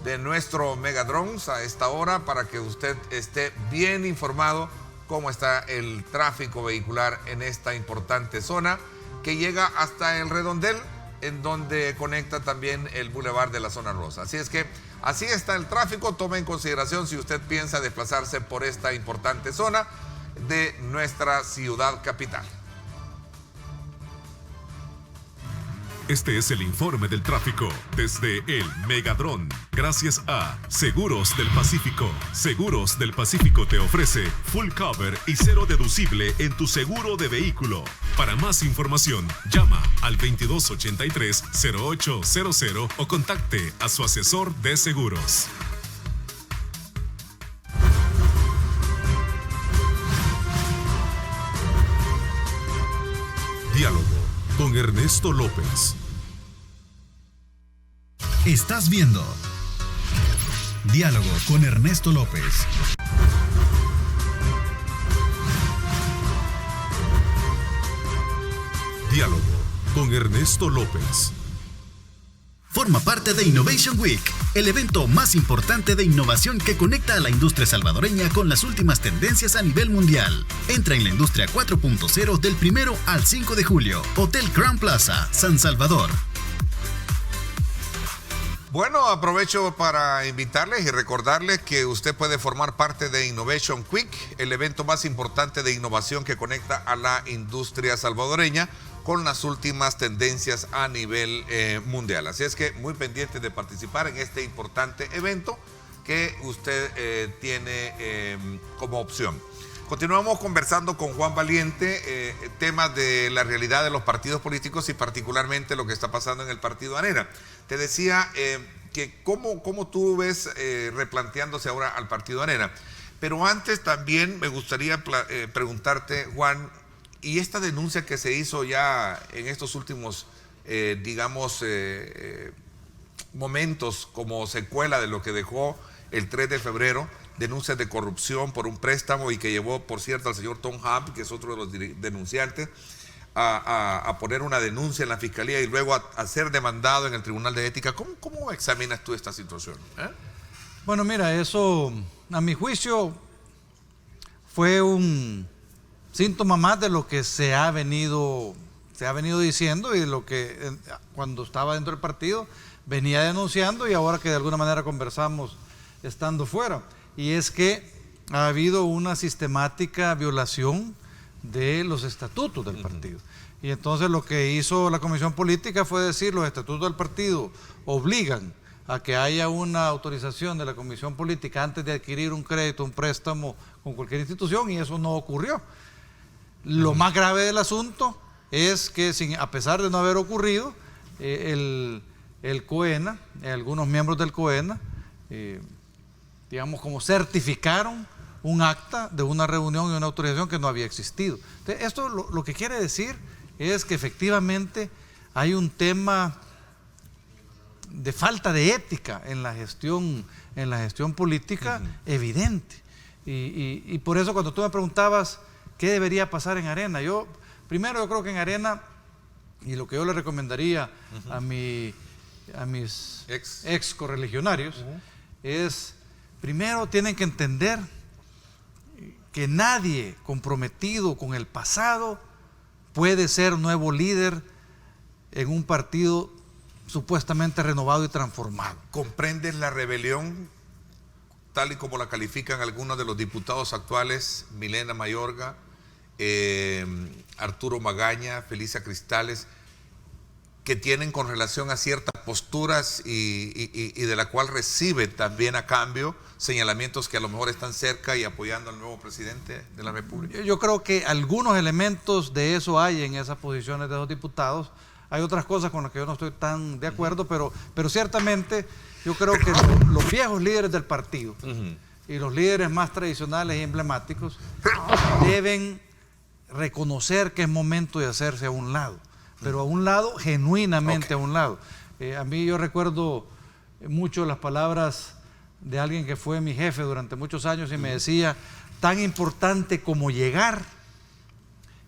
[SPEAKER 2] de nuestro Megadrones a esta hora para que usted esté bien informado cómo está el tráfico vehicular en esta importante zona que llega hasta el Redondel, en donde conecta también el Boulevard de la Zona Rosa. Así es que así está el tráfico. Tome en consideración si usted piensa desplazarse por esta importante zona de nuestra ciudad capital.
[SPEAKER 1] Este es el informe del tráfico desde el Megadrón. Gracias a Seguros del Pacífico. Seguros del Pacífico te ofrece full cover y cero deducible en tu seguro de vehículo. Para más información, llama al 2283-0800 o contacte a su asesor de seguros. Diálogo con Ernesto López.
[SPEAKER 4] Estás viendo Diálogo con Ernesto López.
[SPEAKER 1] Diálogo con Ernesto López.
[SPEAKER 4] Forma parte de Innovation Week, el evento más importante de innovación que conecta a la industria salvadoreña con las últimas tendencias a nivel mundial. Entra en la industria 4.0 del 1 al 5 de julio. Hotel Crown Plaza, San Salvador.
[SPEAKER 2] Bueno, aprovecho para invitarles y recordarles que usted puede formar parte de Innovation Week, el evento más importante de innovación que conecta a la industria salvadoreña con las últimas tendencias a nivel mundial. Así es que muy pendiente de participar en este importante evento que usted tiene como opción. Continuamos conversando con Juan Valiente, temas de la realidad de los partidos políticos y particularmente lo que está pasando en el partido Arena. Te decía que cómo tú ves replanteándose ahora al partido Arena. Pero antes también me gustaría preguntarte, Juan, y esta denuncia que se hizo ya en estos últimos, momentos como secuela de lo que dejó el 3 de febrero, denuncias de corrupción por un préstamo y que llevó, por cierto, al señor Tom Hamp, que es otro de los denunciantes, a poner una denuncia en la fiscalía y luego a ser demandado en el Tribunal de Ética. ¿Cómo examinas tú esta situación?
[SPEAKER 3] Bueno, mira, eso a mi juicio fue un síntoma más de lo que se ha venido diciendo y de lo que cuando estaba dentro del partido venía denunciando y ahora que de alguna manera conversamos estando fuera. Y es que ha habido una sistemática violación de los estatutos del partido. Y entonces lo que hizo la Comisión Política fue decir, los estatutos del partido obligan a que haya una autorización de la Comisión Política antes de adquirir un crédito, un préstamo con cualquier institución, y eso no ocurrió. Lo más grave del asunto es que a pesar de no haber ocurrido, el COENA, algunos miembros del COENA, digamos como certificaron un acta de una reunión y una autorización que no había existido. Entonces, esto lo que quiere decir es que efectivamente hay un tema de falta de ética en la gestión política evidente. Y por eso cuando tú me preguntabas qué debería pasar en Arena, primero yo creo que en Arena, y lo que yo le recomendaría a mis ex correligionarios es, primero tienen que entender que nadie comprometido con el pasado puede ser nuevo líder en un partido supuestamente renovado y transformado.
[SPEAKER 2] ¿Comprendes la rebelión tal y como la califican algunos de los diputados actuales, Milena Mayorga, Arturo Magaña, Felicia Cristales, que tienen con relación a ciertas posturas y de la cual recibe también a cambio señalamientos que a lo mejor están cerca y apoyando al nuevo presidente de la República?
[SPEAKER 3] Yo creo que algunos elementos de eso hay en esas posiciones de los diputados. Hay otras cosas con las que yo no estoy tan de acuerdo, pero ciertamente yo creo que los viejos líderes del partido y los líderes más tradicionales y emblemáticos deben reconocer que es momento de hacerse a un lado, pero a un lado, genuinamente a un lado. A mí yo recuerdo mucho las palabras de alguien que fue mi jefe durante muchos años y me decía, tan importante como llegar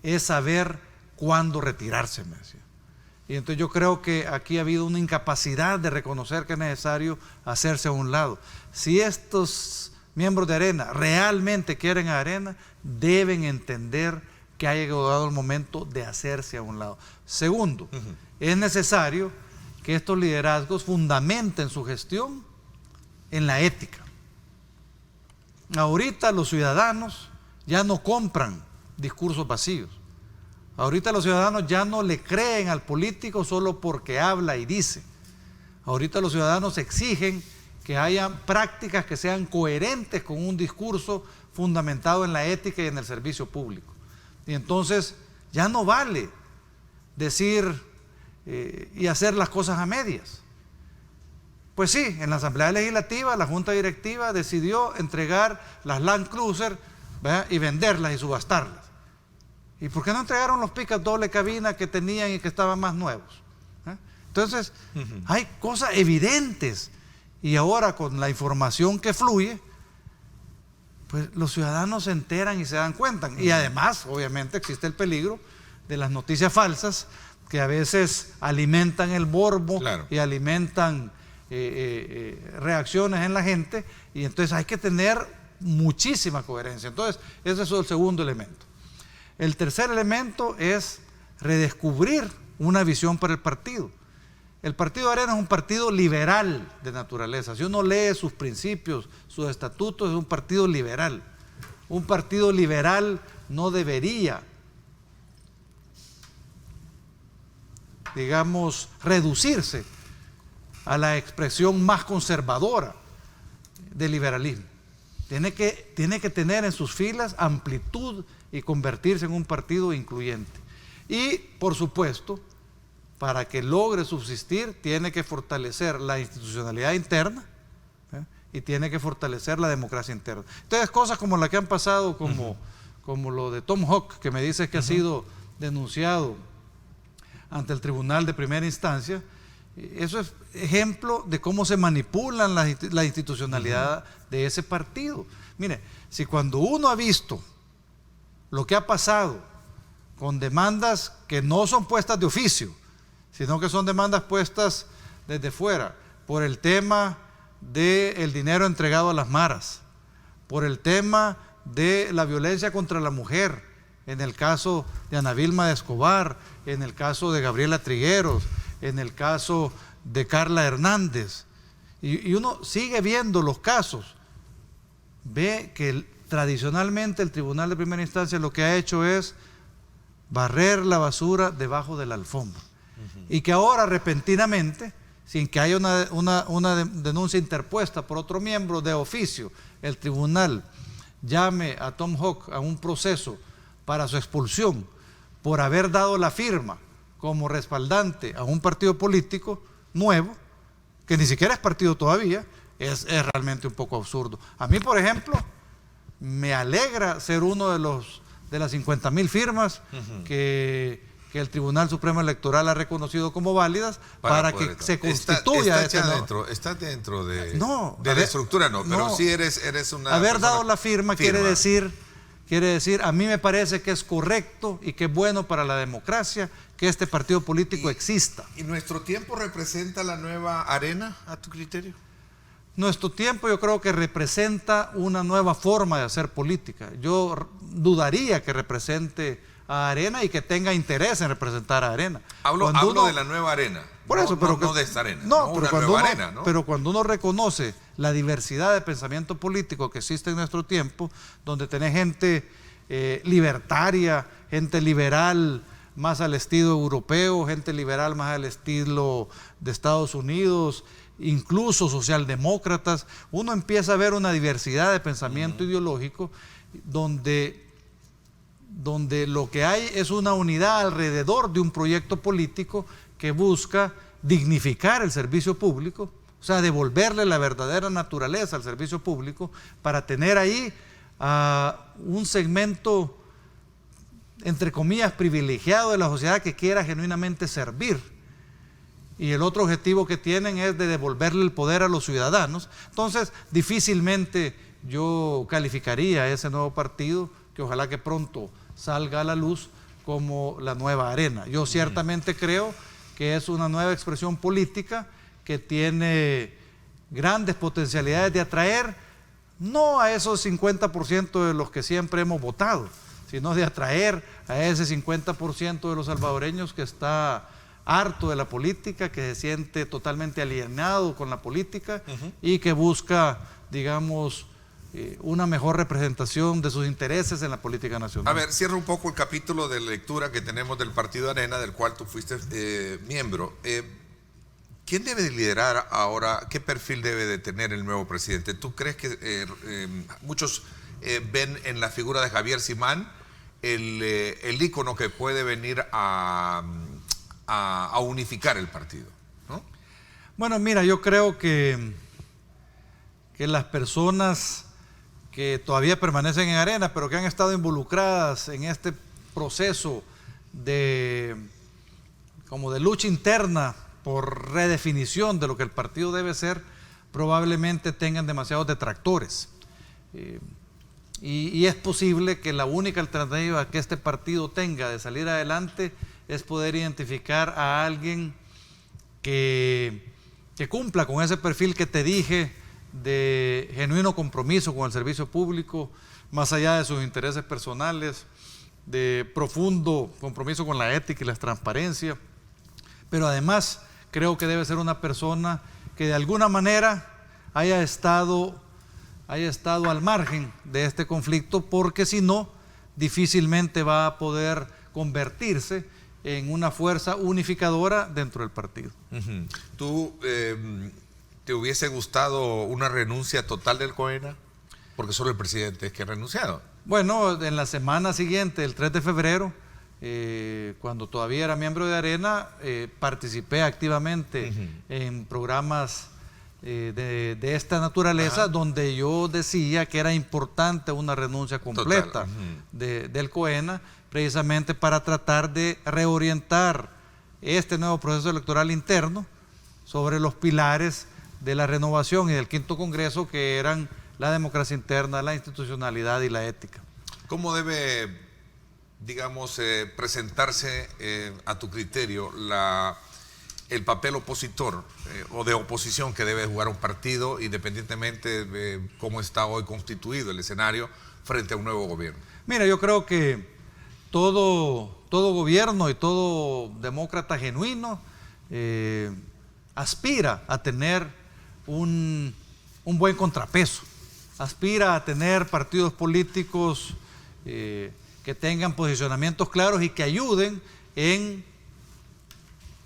[SPEAKER 3] es saber cuándo retirarse, me decía. Y entonces yo creo que aquí ha habido una incapacidad de reconocer que es necesario hacerse a un lado. Si estos miembros de Arena realmente quieren a Arena, deben entender que ha llegado el momento de hacerse a un lado. Segundo, es necesario que estos liderazgos fundamenten su gestión en la ética. Ahorita los ciudadanos ya no compran discursos vacíos. Ahorita los ciudadanos ya no le creen al político solo porque habla y dice. Ahorita los ciudadanos exigen que haya prácticas que sean coherentes con un discurso fundamentado en la ética y en el servicio público. Y entonces ya no vale decir y hacer las cosas a medias. Pues sí, en la Asamblea Legislativa la Junta Directiva decidió entregar las Land Cruiser, ¿verdad?, y venderlas y subastarlas. ¿Y por qué no entregaron los pickup doble cabina que tenían y que estaban más nuevos? Entonces, hay cosas evidentes. Y ahora con la información que fluye, pues los ciudadanos se enteran y se dan cuenta. Y además, obviamente, existe el peligro de las noticias falsas que a veces alimentan el morbo, claro, y alimentan reacciones en la gente. Y entonces hay que tener muchísima coherencia. Entonces, ese es el segundo elemento. El tercer elemento es redescubrir una visión para el partido. El Partido Arena es un partido liberal de naturaleza. Si uno lee sus principios, sus estatutos, es un partido liberal. Un partido liberal no debería, digamos, reducirse a la expresión más conservadora del liberalismo. Tiene que tener en sus filas amplitud y convertirse en un partido incluyente. Y, por supuesto, para que logre subsistir, tiene que fortalecer la institucionalidad interna y tiene que fortalecer la democracia interna. Entonces, cosas como las que han pasado, como lo de Tom Hawk, que me dices que ha sido denunciado ante el tribunal de primera instancia, eso es ejemplo de cómo se manipulan la institucionalidad de ese partido. Mire, si cuando uno ha visto lo que ha pasado con demandas que no son puestas de oficio, sino que son demandas puestas desde fuera, por el tema del dinero entregado a las maras, por el tema de la violencia contra la mujer, en el caso de Ana Vilma de Escobar, en el caso de Gabriela Trigueros, en el caso de Carla Hernández, y uno sigue viendo los casos, ve que tradicionalmente el Tribunal de Primera Instancia lo que ha hecho es barrer la basura debajo de la alfombra. Y que ahora repentinamente, sin que haya una denuncia interpuesta por otro miembro de oficio, el tribunal llame a Tom Hawk a un proceso para su expulsión por haber dado la firma como respaldante a un partido político nuevo, que ni siquiera es partido todavía, es realmente un poco absurdo. A mí, por ejemplo, me alegra ser uno de las 50,000 firmas que el Tribunal Supremo Electoral ha reconocido como válidas para que se constituya
[SPEAKER 2] está dentro de la estructura, pero sí eres una
[SPEAKER 3] haber
[SPEAKER 2] persona
[SPEAKER 3] dado la firma quiere decir, a mí me parece que es correcto y que es bueno para la democracia que este partido político exista.
[SPEAKER 2] ¿Y nuestro tiempo representa la nueva arena, a tu criterio?
[SPEAKER 3] Nuestro tiempo yo creo que representa una nueva forma de hacer política. Yo dudaría que represente a Arena y que tenga interés en representar a Arena.
[SPEAKER 2] Hablo de la nueva arena.
[SPEAKER 3] Por eso,
[SPEAKER 2] no de esta arena. Pero
[SPEAKER 3] cuando uno reconoce la diversidad de pensamiento político que existe en nuestro tiempo, donde tenés gente libertaria, gente liberal más al estilo europeo, gente liberal más al estilo de Estados Unidos, incluso socialdemócratas, uno empieza a ver una diversidad de pensamiento ideológico donde lo que hay es una unidad alrededor de un proyecto político que busca dignificar el servicio público, o sea, devolverle la verdadera naturaleza al servicio público para tener ahí un segmento, entre comillas, privilegiado de la sociedad que quiera genuinamente servir. Y el otro objetivo que tienen es de devolverle el poder a los ciudadanos. Entonces, difícilmente yo calificaría a ese nuevo partido, que ojalá que pronto salga a la luz, como la nueva arena. Yo ciertamente creo que es una nueva expresión política que tiene grandes potencialidades de atraer, no a esos 50% de los que siempre hemos votado, sino de atraer a ese 50% de los salvadoreños que está harto de la política, que se siente totalmente alienado con la política y que busca, digamos, una mejor representación de sus intereses en la política nacional.
[SPEAKER 2] A ver, cierra un poco el capítulo de lectura que tenemos del Partido Arena, del cual tú fuiste miembro. ¿Quién debe de liderar ahora? ¿Qué perfil debe de tener el nuevo presidente? ¿Tú crees que muchos ven en la figura de Javier Simán el ícono que puede venir a unificar el partido, ¿no?
[SPEAKER 3] Bueno, mira, yo creo que las personas que todavía permanecen en Arena, pero que han estado involucradas en este proceso de lucha interna por redefinición de lo que el partido debe ser, probablemente tengan demasiados detractores. Y es posible que la única alternativa que este partido tenga de salir adelante es poder identificar a alguien que cumpla con ese perfil que te dije, de genuino compromiso con el servicio público, más allá de sus intereses personales, de profundo compromiso con la ética y la transparencia, pero además creo que debe ser una persona que de alguna manera haya estado al margen de este conflicto, porque si no, difícilmente va a poder convertirse en una fuerza unificadora dentro del partido.
[SPEAKER 2] ¿Tú te hubiese gustado una renuncia total del COENA? Porque solo el presidente es que ha renunciado.
[SPEAKER 3] Bueno, en la semana siguiente, el 3 de febrero, cuando todavía era miembro de Arena, participé activamente en programas de esta naturaleza, donde yo decía que era importante una renuncia completa del COENA, precisamente para tratar de reorientar este nuevo proceso electoral interno sobre los pilares de la renovación y del quinto Congreso, que eran la democracia interna, la institucionalidad y la ética.
[SPEAKER 2] ¿Cómo debe, digamos, presentarse a tu criterio el papel opositor o de oposición que debe jugar un partido, independientemente de cómo está hoy constituido el escenario frente a un nuevo gobierno?
[SPEAKER 3] Mira, yo creo que todo gobierno y todo demócrata genuino aspira a tener un buen contrapeso aspira a tener partidos políticos que tengan posicionamientos claros y que ayuden en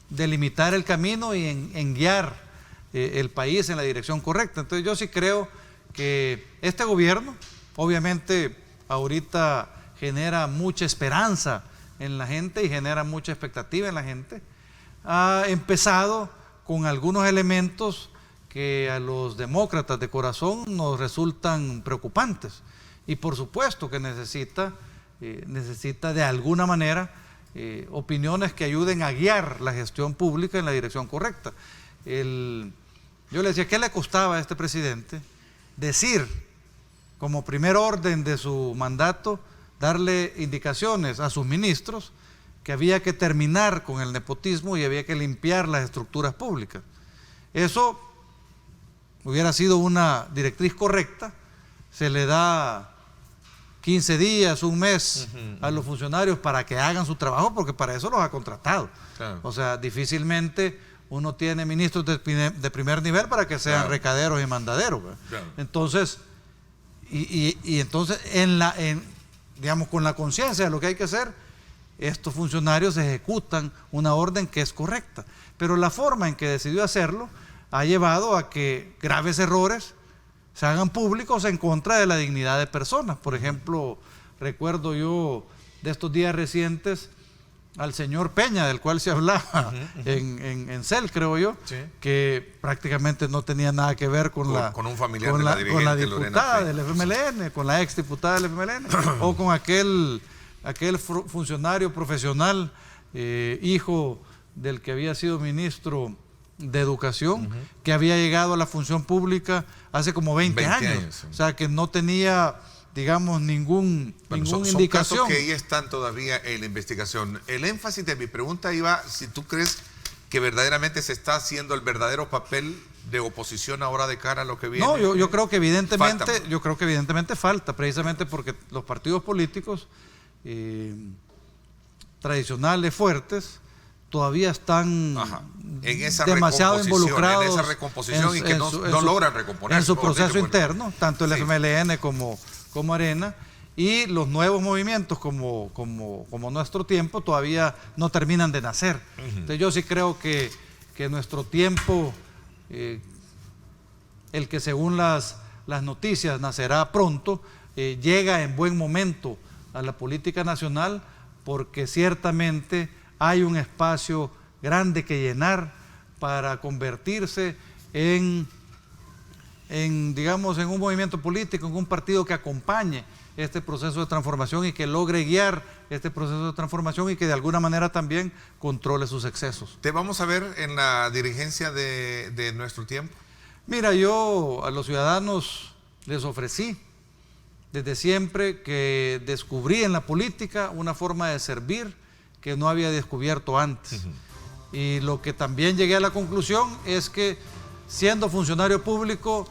[SPEAKER 3] delimitar el camino y en guiar el país en la dirección correcta. Entonces yo sí creo que este gobierno, obviamente ahorita genera mucha esperanza en la gente y genera mucha expectativa en la gente. Ha empezado con algunos elementos que a los demócratas de corazón nos resultan preocupantes y por supuesto que necesita de alguna manera opiniones que ayuden a guiar la gestión pública en la dirección correcta. Yo le decía, ¿qué le costaba a este presidente decir como primer orden de su mandato, darle indicaciones a sus ministros que había que terminar con el nepotismo y había que limpiar las estructuras públicas? Eso hubiera sido una directriz correcta. Se le da 15 días, un mes a los funcionarios para que hagan su trabajo, porque para eso los ha contratado. Claro. O sea, difícilmente uno tiene ministros de primer nivel para que sean recaderos y mandaderos. Claro. Entonces, entonces, digamos, con la conciencia de lo que hay que hacer, estos funcionarios ejecutan una orden que es correcta. Pero la forma en que decidió hacerlo ha llevado a que graves errores se hagan públicos en contra de la dignidad de personas. Por ejemplo, recuerdo yo de estos días recientes al señor Peña, del cual se hablaba en CEL, creo yo, que prácticamente no tenía nada que ver con
[SPEAKER 2] un familiar de
[SPEAKER 3] la diputada del FMLN, con la ex diputada del FMLN, o con aquel funcionario profesional, hijo del que había sido ministro de Educación, que había llegado a la función pública hace como 20 años. O sea, que no tenía, digamos, ninguna indicación.
[SPEAKER 2] Son casos que ahí están todavía en la investigación. El énfasis de mi pregunta iba, si tú crees que verdaderamente se está haciendo el verdadero papel de oposición ahora de cara a lo que viene.
[SPEAKER 3] No, yo creo que evidentemente falta, precisamente porque los partidos políticos tradicionales, fuertes, todavía están
[SPEAKER 2] en esa
[SPEAKER 3] demasiado involucrados
[SPEAKER 2] en esa recomposición y que no logran recomponer
[SPEAKER 3] en su proceso interno, tanto el FMLN como Arena, y los nuevos movimientos como Nuestro Tiempo todavía no terminan de nacer. Entonces yo sí creo que nuestro tiempo, el que según las noticias nacerá pronto, llega en buen momento a la política nacional, porque ciertamente hay un espacio grande que llenar para convertirse en digamos, en un movimiento político, en un partido que acompañe este proceso de transformación y que logre guiar este proceso de transformación y que de alguna manera también controle sus excesos.
[SPEAKER 2] ¿Te vamos a ver en la dirigencia de Nuestro Tiempo?
[SPEAKER 3] Mira, yo a los ciudadanos les ofrecí desde siempre que descubrí en la política una forma de servir que no había descubierto antes. Y lo que también llegué a la conclusión es que siendo funcionario público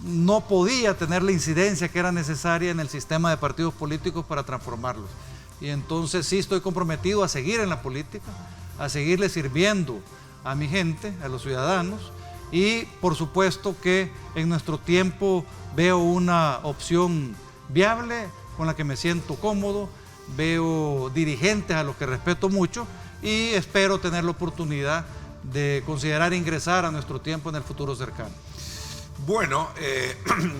[SPEAKER 3] no podía tener la incidencia que era necesaria en el sistema de partidos políticos para transformarlos. Y entonces sí estoy comprometido a seguir en la política, a seguirle sirviendo a mi gente, a los ciudadanos, y por supuesto que en Nuestro Tiempo veo una opción viable con la que me siento cómodo, veo dirigentes a los que respeto mucho y espero tener la oportunidad de considerar ingresar a Nuestro Tiempo en el futuro cercano.
[SPEAKER 2] Bueno,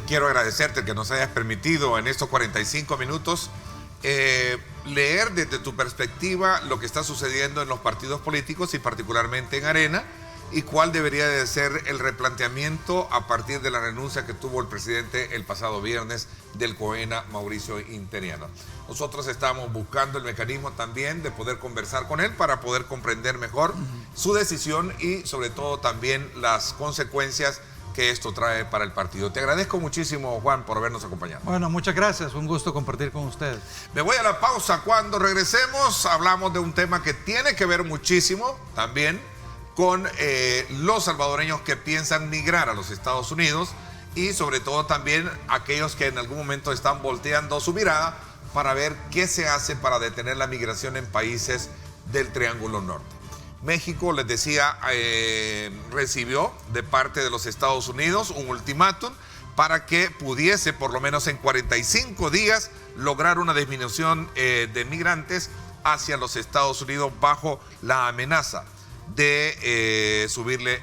[SPEAKER 2] quiero agradecerte que nos hayas permitido en estos 45 minutos leer desde tu perspectiva lo que está sucediendo en los partidos políticos y particularmente en Arena, y cuál debería de ser el replanteamiento a partir de la renuncia que tuvo el presidente el pasado viernes del COENA, Mauricio Interiano. Nosotros estamos buscando el mecanismo también de poder conversar con él para poder comprender mejor su decisión y sobre todo también las consecuencias que esto trae para el partido. Te agradezco muchísimo, Juan, por habernos acompañado.
[SPEAKER 3] Bueno, muchas gracias, un gusto compartir con ustedes.
[SPEAKER 2] Me voy a la pausa. Cuando regresemos hablamos de un tema que tiene que ver muchísimo también con los salvadoreños que piensan migrar a los Estados Unidos y sobre todo también aquellos que en algún momento están volteando su mirada para ver qué se hace para detener la migración en países del Triángulo Norte. México, les decía, recibió de parte de los Estados Unidos un ultimátum para que pudiese, por lo menos en 45 días, lograr una disminución de migrantes hacia los Estados Unidos bajo la amenaza de subirle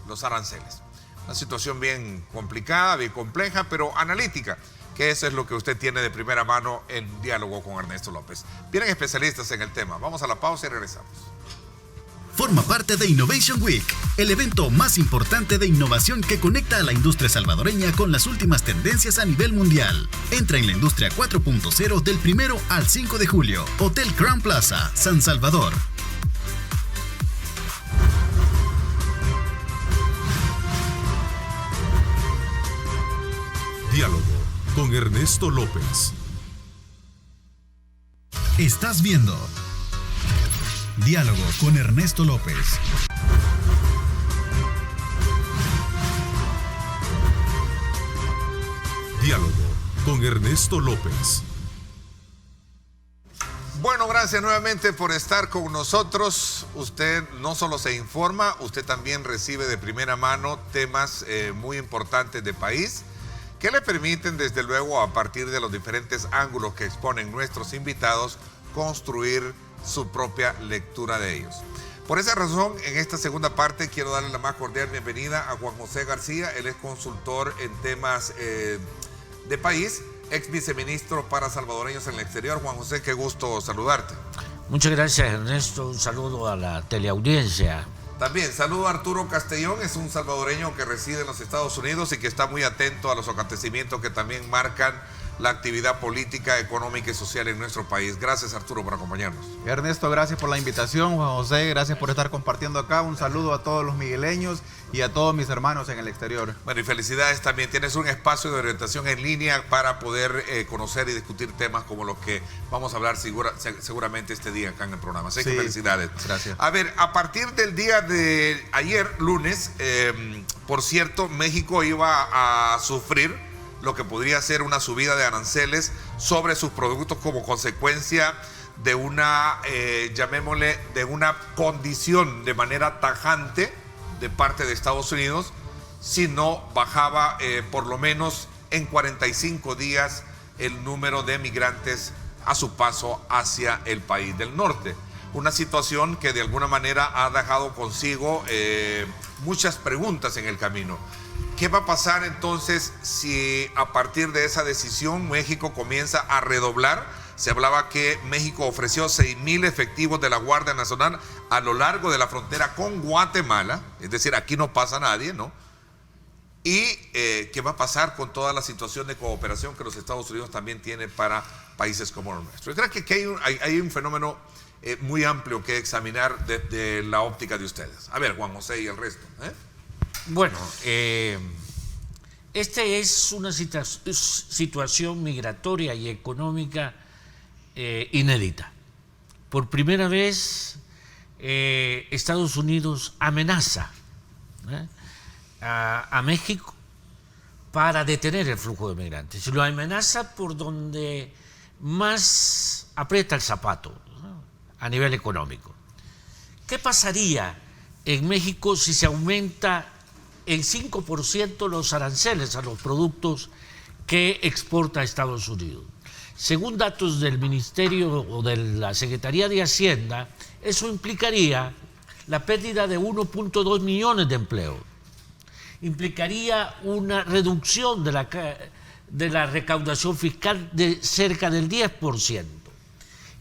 [SPEAKER 2] los aranceles. Una situación bien complicada, bien compleja, pero analítica, que eso es lo que usted tiene de primera mano en Diálogo con Ernesto López. Vienen especialistas en el tema. Vamos a la pausa y regresamos.
[SPEAKER 4] Forma parte de Innovation Week, el evento más importante de innovación que conecta a la industria salvadoreña con las últimas tendencias a nivel mundial. Entra en la industria 4.0 del 1 al 5 de julio. Hotel Grand Plaza, San Salvador.
[SPEAKER 1] Diálogo con Ernesto López.
[SPEAKER 4] Estás viendo Diálogo con Ernesto López.
[SPEAKER 1] Diálogo con Ernesto López.
[SPEAKER 2] Bueno, gracias nuevamente por estar con nosotros. Usted no solo se informa, usted también recibe de primera mano temas muy importantes de país que le permiten, desde luego, a partir de los diferentes ángulos que exponen nuestros invitados, construir su propia lectura de ellos. Por esa razón, en esta segunda parte quiero darle la más cordial bienvenida a Juan José García. Él es consultor en temas de país, ex viceministro para salvadoreños en el exterior. Juan José, qué gusto saludarte.
[SPEAKER 5] Muchas gracias, Ernesto. Un saludo a la teleaudiencia.
[SPEAKER 2] También saludo a Arturo Castellón, es un salvadoreño que reside en los Estados Unidos y que está muy atento a los acontecimientos que también marcan la actividad política, económica y social en nuestro país. Gracias, Arturo, por acompañarnos.
[SPEAKER 6] Ernesto, gracias por la invitación. Juan José, gracias por estar compartiendo acá. Un saludo a todos los migueleños y a todos mis hermanos en el exterior.
[SPEAKER 2] Bueno, y felicidades también. Tienes un espacio de orientación en línea para poder conocer y discutir temas como los que vamos a hablar seguramente este día acá en el programa. Así que felicidades.
[SPEAKER 6] Gracias.
[SPEAKER 2] A ver, a partir del día de ayer, lunes, por cierto, México iba a sufrir lo que podría ser una subida de aranceles sobre sus productos como consecuencia de una, llamémosle, de una condición de manera tajante de parte de Estados Unidos, si no bajaba por lo menos en 45 días el número de migrantes a su paso hacia el país del norte. Una situación que de alguna manera ha dejado consigo muchas preguntas en el camino. ¿Qué va a pasar entonces si a partir de esa decisión México comienza a redoblar? Se hablaba que México ofreció 6,000 efectivos de la Guardia Nacional a lo largo de la frontera con Guatemala, es decir, aquí no pasa nadie, ¿no? ¿Y qué va a pasar con toda la situación de cooperación que los Estados Unidos también tiene para países como los nuestros? Yo creo que hay un fenómeno muy amplio que examinar desde la óptica de ustedes. A ver, Juan José y el resto,
[SPEAKER 5] Bueno, esta es una situación migratoria y económica inédita. Por primera vez, Estados Unidos amenaza a México para detener el flujo de migrantes. Lo amenaza por donde más aprieta el zapato, ¿no?, a nivel económico. ¿Qué pasaría en México si se aumenta en 5% los aranceles a los productos que exporta a Estados Unidos? Según datos del Ministerio o de la Secretaría de Hacienda, eso implicaría la pérdida de 1.2 millones de empleos. Implicaría una reducción de la recaudación fiscal de cerca del 10%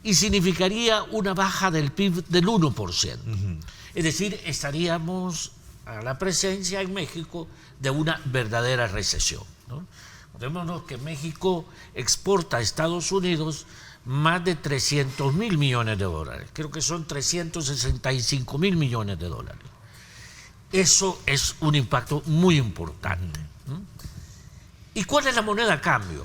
[SPEAKER 5] y significaría una baja del PIB del 1%. Es decir, estaríamos a la presencia en México de una verdadera recesión, ¿no? Acordémonos que México exporta a Estados Unidos más de 300,000 millones de dólares. Creo que son 365,000 millones de dólares. Eso es un impacto muy importante, ¿no? ¿Y cuál es la moneda a cambio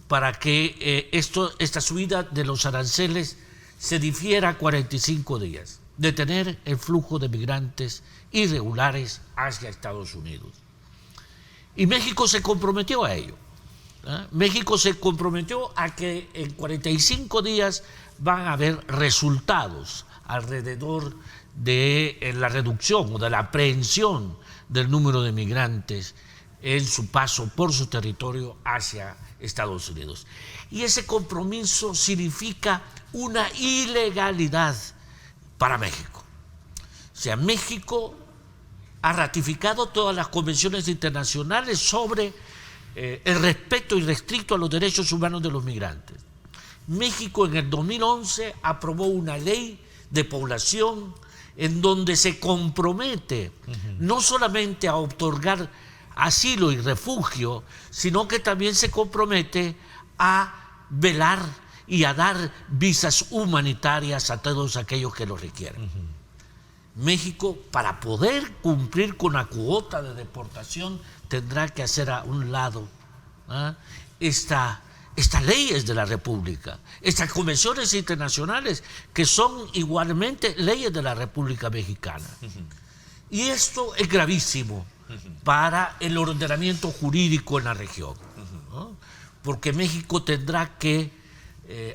[SPEAKER 5] para que esta subida de los aranceles se difiera a 45 días? Detener el flujo de migrantes irregulares hacia Estados Unidos. Y México se comprometió a ello. México se comprometió a que en 45 días van a haber resultados alrededor de la reducción o de la aprehensión del número de migrantes en su paso por su territorio hacia Estados Unidos. Y ese compromiso significa una ilegalidad para México. O sea, México ha ratificado todas las convenciones internacionales sobre el respeto irrestricto a los derechos humanos de los migrantes. México en el 2011 aprobó una ley de población en donde se compromete no solamente a otorgar asilo y refugio, sino que también se compromete a velar y a dar visas humanitarias a todos aquellos que lo requieren. México, para poder cumplir con la cuota de deportación, tendrá que hacer a un lado estas leyes de la República, estas convenciones internacionales que son igualmente leyes de la República Mexicana. Y esto es gravísimo para el ordenamiento jurídico en la región, ¿no? Porque México tendrá que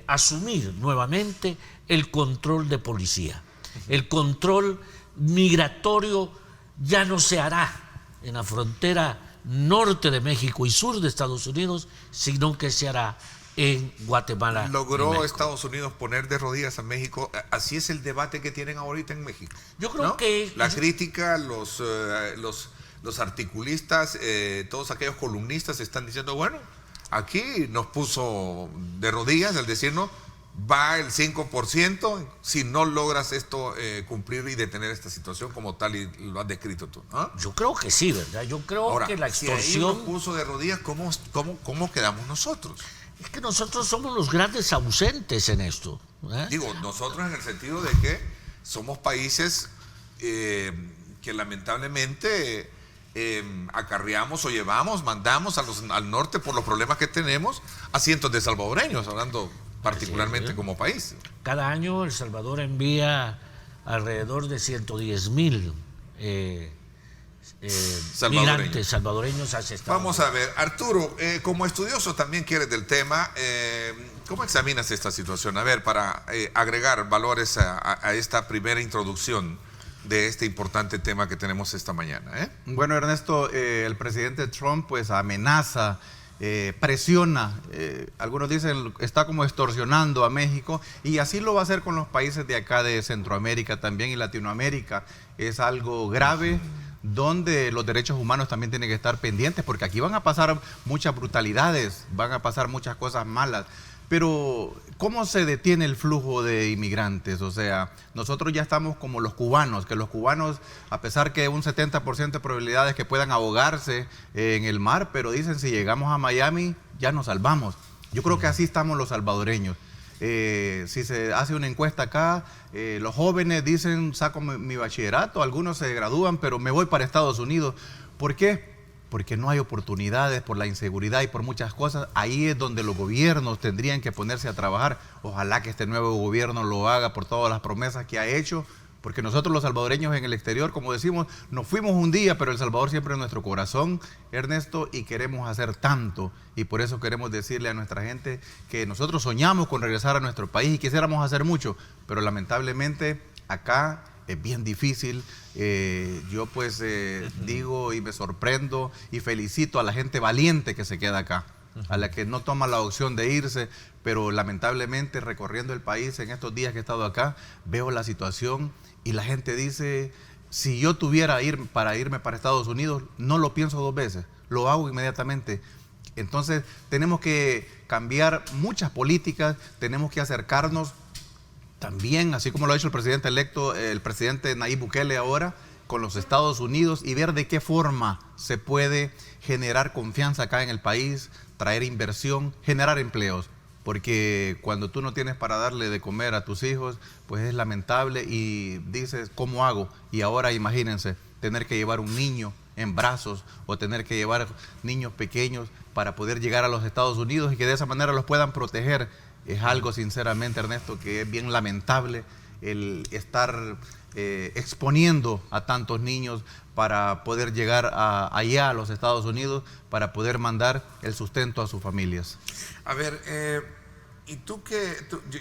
[SPEAKER 5] asumir nuevamente el control de policía. El control migratorio ya no se hará en la frontera norte de México y sur de Estados Unidos, sino que se hará en Guatemala.
[SPEAKER 2] ¿Logró Estados Unidos poner de rodillas a México? Así es el debate que tienen ahorita en México.
[SPEAKER 5] Yo creo, ¿no?,
[SPEAKER 2] que la crítica, los articulistas, todos aquellos columnistas están diciendo, bueno, aquí nos puso de rodillas al decirnos, va el 5% si no logras esto, cumplir y detener esta situación como tal, y lo has descrito tú, ¿no?
[SPEAKER 5] Yo creo que sí, ¿verdad? Yo creo que la extorsión...
[SPEAKER 2] Si ahí nos puso de rodillas, ¿cómo quedamos nosotros?
[SPEAKER 5] Es que nosotros somos los grandes ausentes en esto, ¿eh? Digo,
[SPEAKER 2] nosotros en el sentido de que somos países que lamentablemente acarreamos o llevamos, mandamos al norte por los problemas que tenemos a cientos de salvadoreños, hablando particularmente como país.
[SPEAKER 5] Cada año El Salvador envía alrededor de 110,000 migrantes salvadoreños hacia Estados Unidos.
[SPEAKER 2] Vamos a ver, Arturo, como estudioso también que eres del tema, ¿cómo examinas esta situación? A ver, para agregar valores a esta primera introducción de este importante tema que tenemos esta mañana, ¿eh?
[SPEAKER 6] Bueno, Ernesto, el presidente Trump pues amenaza, presiona, algunos dicen está como extorsionando a México, y así lo va a hacer con los países de acá de Centroamérica también y Latinoamérica. Es algo grave donde los derechos humanos también tienen que estar pendientes, porque aquí van a pasar muchas brutalidades, van a pasar muchas cosas malas. Pero, ¿cómo se detiene el flujo de inmigrantes? O sea, nosotros ya estamos como los cubanos, que los cubanos, a pesar que un 70% de probabilidades que puedan ahogarse en el mar, pero dicen, si llegamos a Miami, ya nos salvamos. Yo creo que así estamos los salvadoreños. Si se hace una encuesta acá, los jóvenes dicen, saco mi bachillerato, algunos se gradúan, pero me voy para Estados Unidos. ¿Por qué? Porque no hay oportunidades, por la inseguridad y por muchas cosas. Ahí es donde los gobiernos tendrían que ponerse a trabajar. Ojalá que este nuevo gobierno lo haga por todas las promesas que ha hecho, porque nosotros los salvadoreños en el exterior, como decimos, nos fuimos un día, pero El Salvador siempre es nuestro corazón, Ernesto, y queremos hacer tanto. Y por eso queremos decirle a nuestra gente que nosotros soñamos con regresar a nuestro país y quisiéramos hacer mucho, pero lamentablemente acá es bien difícil. Yo pues digo y me sorprendo y felicito a la gente valiente que se queda acá, a la que no toma la opción de irse, pero lamentablemente recorriendo el país en estos días que he estado acá, veo la situación y la gente dice, si yo tuviera irme para Estados Unidos, no lo pienso dos veces, lo hago inmediatamente. Entonces tenemos que cambiar muchas políticas, tenemos que acercarnos también, así como lo ha hecho el presidente electo, el presidente Nayib Bukele ahora, con los Estados Unidos, y ver de qué forma se puede generar confianza acá en el país, traer inversión, generar empleos. Porque cuando tú no tienes para darle de comer a tus hijos, pues es lamentable y dices, ¿cómo hago? Y ahora imagínense, tener que llevar un niño en brazos o tener que llevar niños pequeños para poder llegar a los Estados Unidos y que de esa manera los puedan proteger. Es algo, sinceramente, Ernesto, que es bien lamentable el estar exponiendo a tantos niños para poder llegar allá a los Estados Unidos, para poder mandar el sustento a sus familias.
[SPEAKER 2] A ver,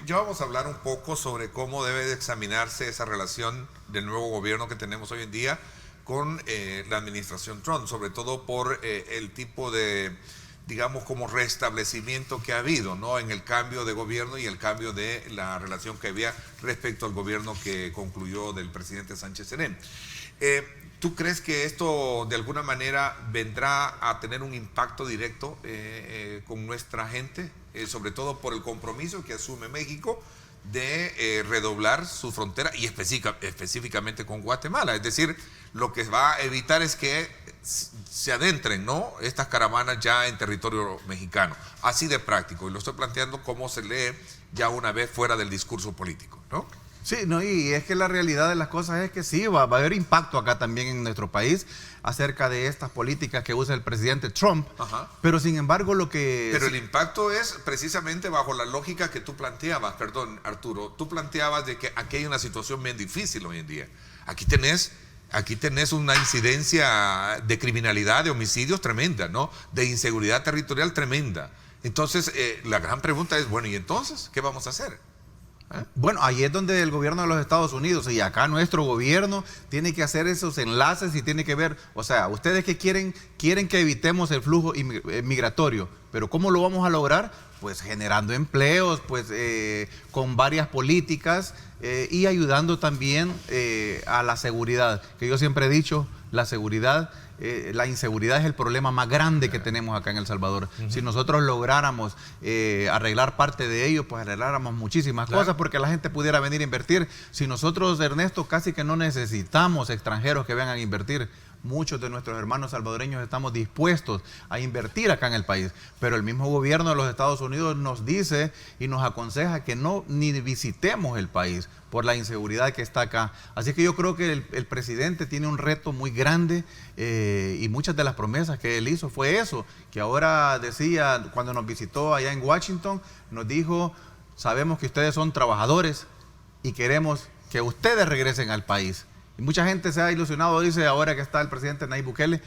[SPEAKER 2] ya vamos a hablar un poco sobre cómo debe de examinarse esa relación del nuevo gobierno que tenemos hoy en día con la administración Trump, sobre todo por el tipo de, digamos, como restablecimiento que ha habido, ¿no?, en el cambio de gobierno y el cambio de la relación que había respecto al gobierno que concluyó del presidente Sánchez Serén. ¿Tú crees que esto de alguna manera vendrá a tener un impacto directo con nuestra gente, sobre todo por el compromiso que asume México de redoblar su frontera y específicamente con Guatemala? Es decir, lo que va a evitar es que se adentren, ¿no?, estas caravanas ya en territorio mexicano. Así de práctico, y lo estoy planteando como se lee ya una vez fuera del discurso político, ¿no?
[SPEAKER 6] Sí, no, y es que la realidad de las cosas es que sí, va a haber impacto acá también en nuestro país acerca de estas políticas que usa el presidente Trump. Ajá. Pero sin embargo
[SPEAKER 2] Pero el impacto es precisamente bajo la lógica que tú planteabas, perdón Arturo, tú planteabas de que aquí hay una situación bien difícil hoy en día. Aquí tenés una incidencia de criminalidad, de homicidios tremenda, ¿no?, de inseguridad territorial tremenda. Entonces, la gran pregunta es, bueno, ¿y entonces qué vamos a hacer?
[SPEAKER 6] Bueno, ahí es donde el gobierno de los Estados Unidos y acá nuestro gobierno tiene que hacer esos enlaces y tiene que ver, o sea, ustedes que quieren que evitemos el flujo migratorio, pero ¿cómo lo vamos a lograr? Pues generando empleos, pues con varias políticas y ayudando también a la seguridad, que yo siempre he dicho, la seguridad, la inseguridad es el problema más grande que tenemos acá en El Salvador. Si nosotros lográramos arreglar parte de ello, pues arregláramos muchísimas cosas, porque la gente pudiera venir a invertir. Si nosotros, Ernesto, casi que no necesitamos extranjeros que vengan a invertir. Muchos de nuestros hermanos salvadoreños estamos dispuestos a invertir acá en el país, pero el mismo gobierno de los Estados Unidos nos dice y nos aconseja que no ni visitemos el país por la inseguridad que está acá. Así que yo creo que el presidente tiene un reto muy grande y muchas de las promesas que él hizo fue eso, que ahora decía cuando nos visitó allá en Washington, nos dijo, sabemos que ustedes son trabajadores y queremos que ustedes regresen al país. Y mucha gente se ha ilusionado, dice, ahora que está el presidente Nayib Bukele,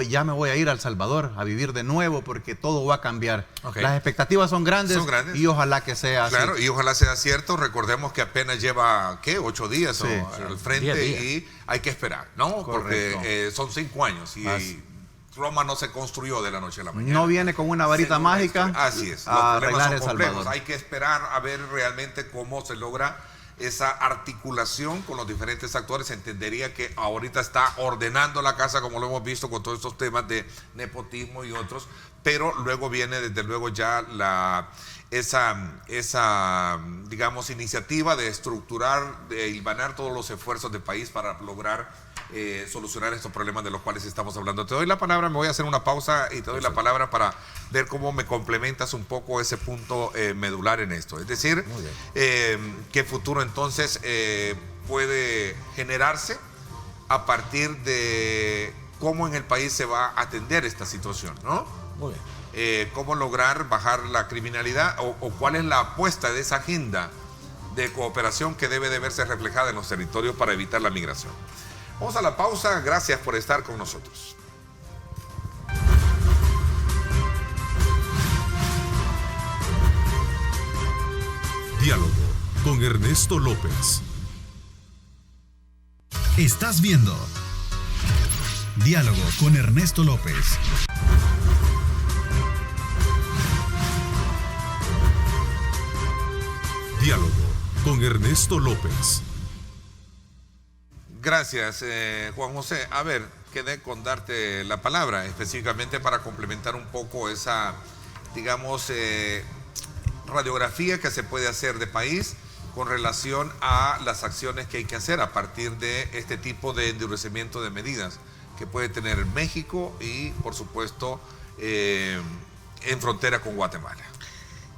[SPEAKER 6] ya me voy a ir a El Salvador a vivir de nuevo porque todo va a cambiar. Okay. Las expectativas son grandes y ojalá que sea así.
[SPEAKER 2] Claro, y ojalá sea cierto. Recordemos que apenas lleva, ¿qué?, 8 días al frente y hay que esperar, ¿no? Correcto. Porque son 5 años y Roma no se construyó de la noche a la mañana.
[SPEAKER 6] No viene con una varita mágica.
[SPEAKER 2] Así es.
[SPEAKER 6] Los problemas son complejos.
[SPEAKER 2] Hay que esperar a ver realmente cómo se logra esa articulación con los diferentes actores. Entendería que ahorita está ordenando la casa, como lo hemos visto con todos estos temas de nepotismo y otros, pero luego viene desde luego ya esa digamos iniciativa de estructurar, de hilvanar todos los esfuerzos del país para lograr solucionar estos problemas de los cuales estamos hablando. Te doy la palabra, me voy a hacer una pausa y te doy la palabra para ver cómo me complementas un poco ese punto medular en esto. Es decir, qué futuro entonces puede generarse a partir de cómo en el país se va a atender esta situación, ¿no? Muy bien. Cómo lograr bajar la criminalidad o cuál es la apuesta de esa agenda de cooperación que debe de verse reflejada en los territorios para evitar la migración. Vamos a la pausa, gracias por estar con nosotros.
[SPEAKER 1] Diálogo con Ernesto López.
[SPEAKER 4] Estás viendo Diálogo con Ernesto López.
[SPEAKER 1] Diálogo con Ernesto López.
[SPEAKER 2] Gracias, Juan José. A ver, quedé con darte la palabra específicamente para complementar un poco esa, digamos, radiografía que se puede hacer de país con relación a las acciones que hay que hacer a partir de este tipo de endurecimiento de medidas que puede tener México y, por supuesto, en frontera con Guatemala.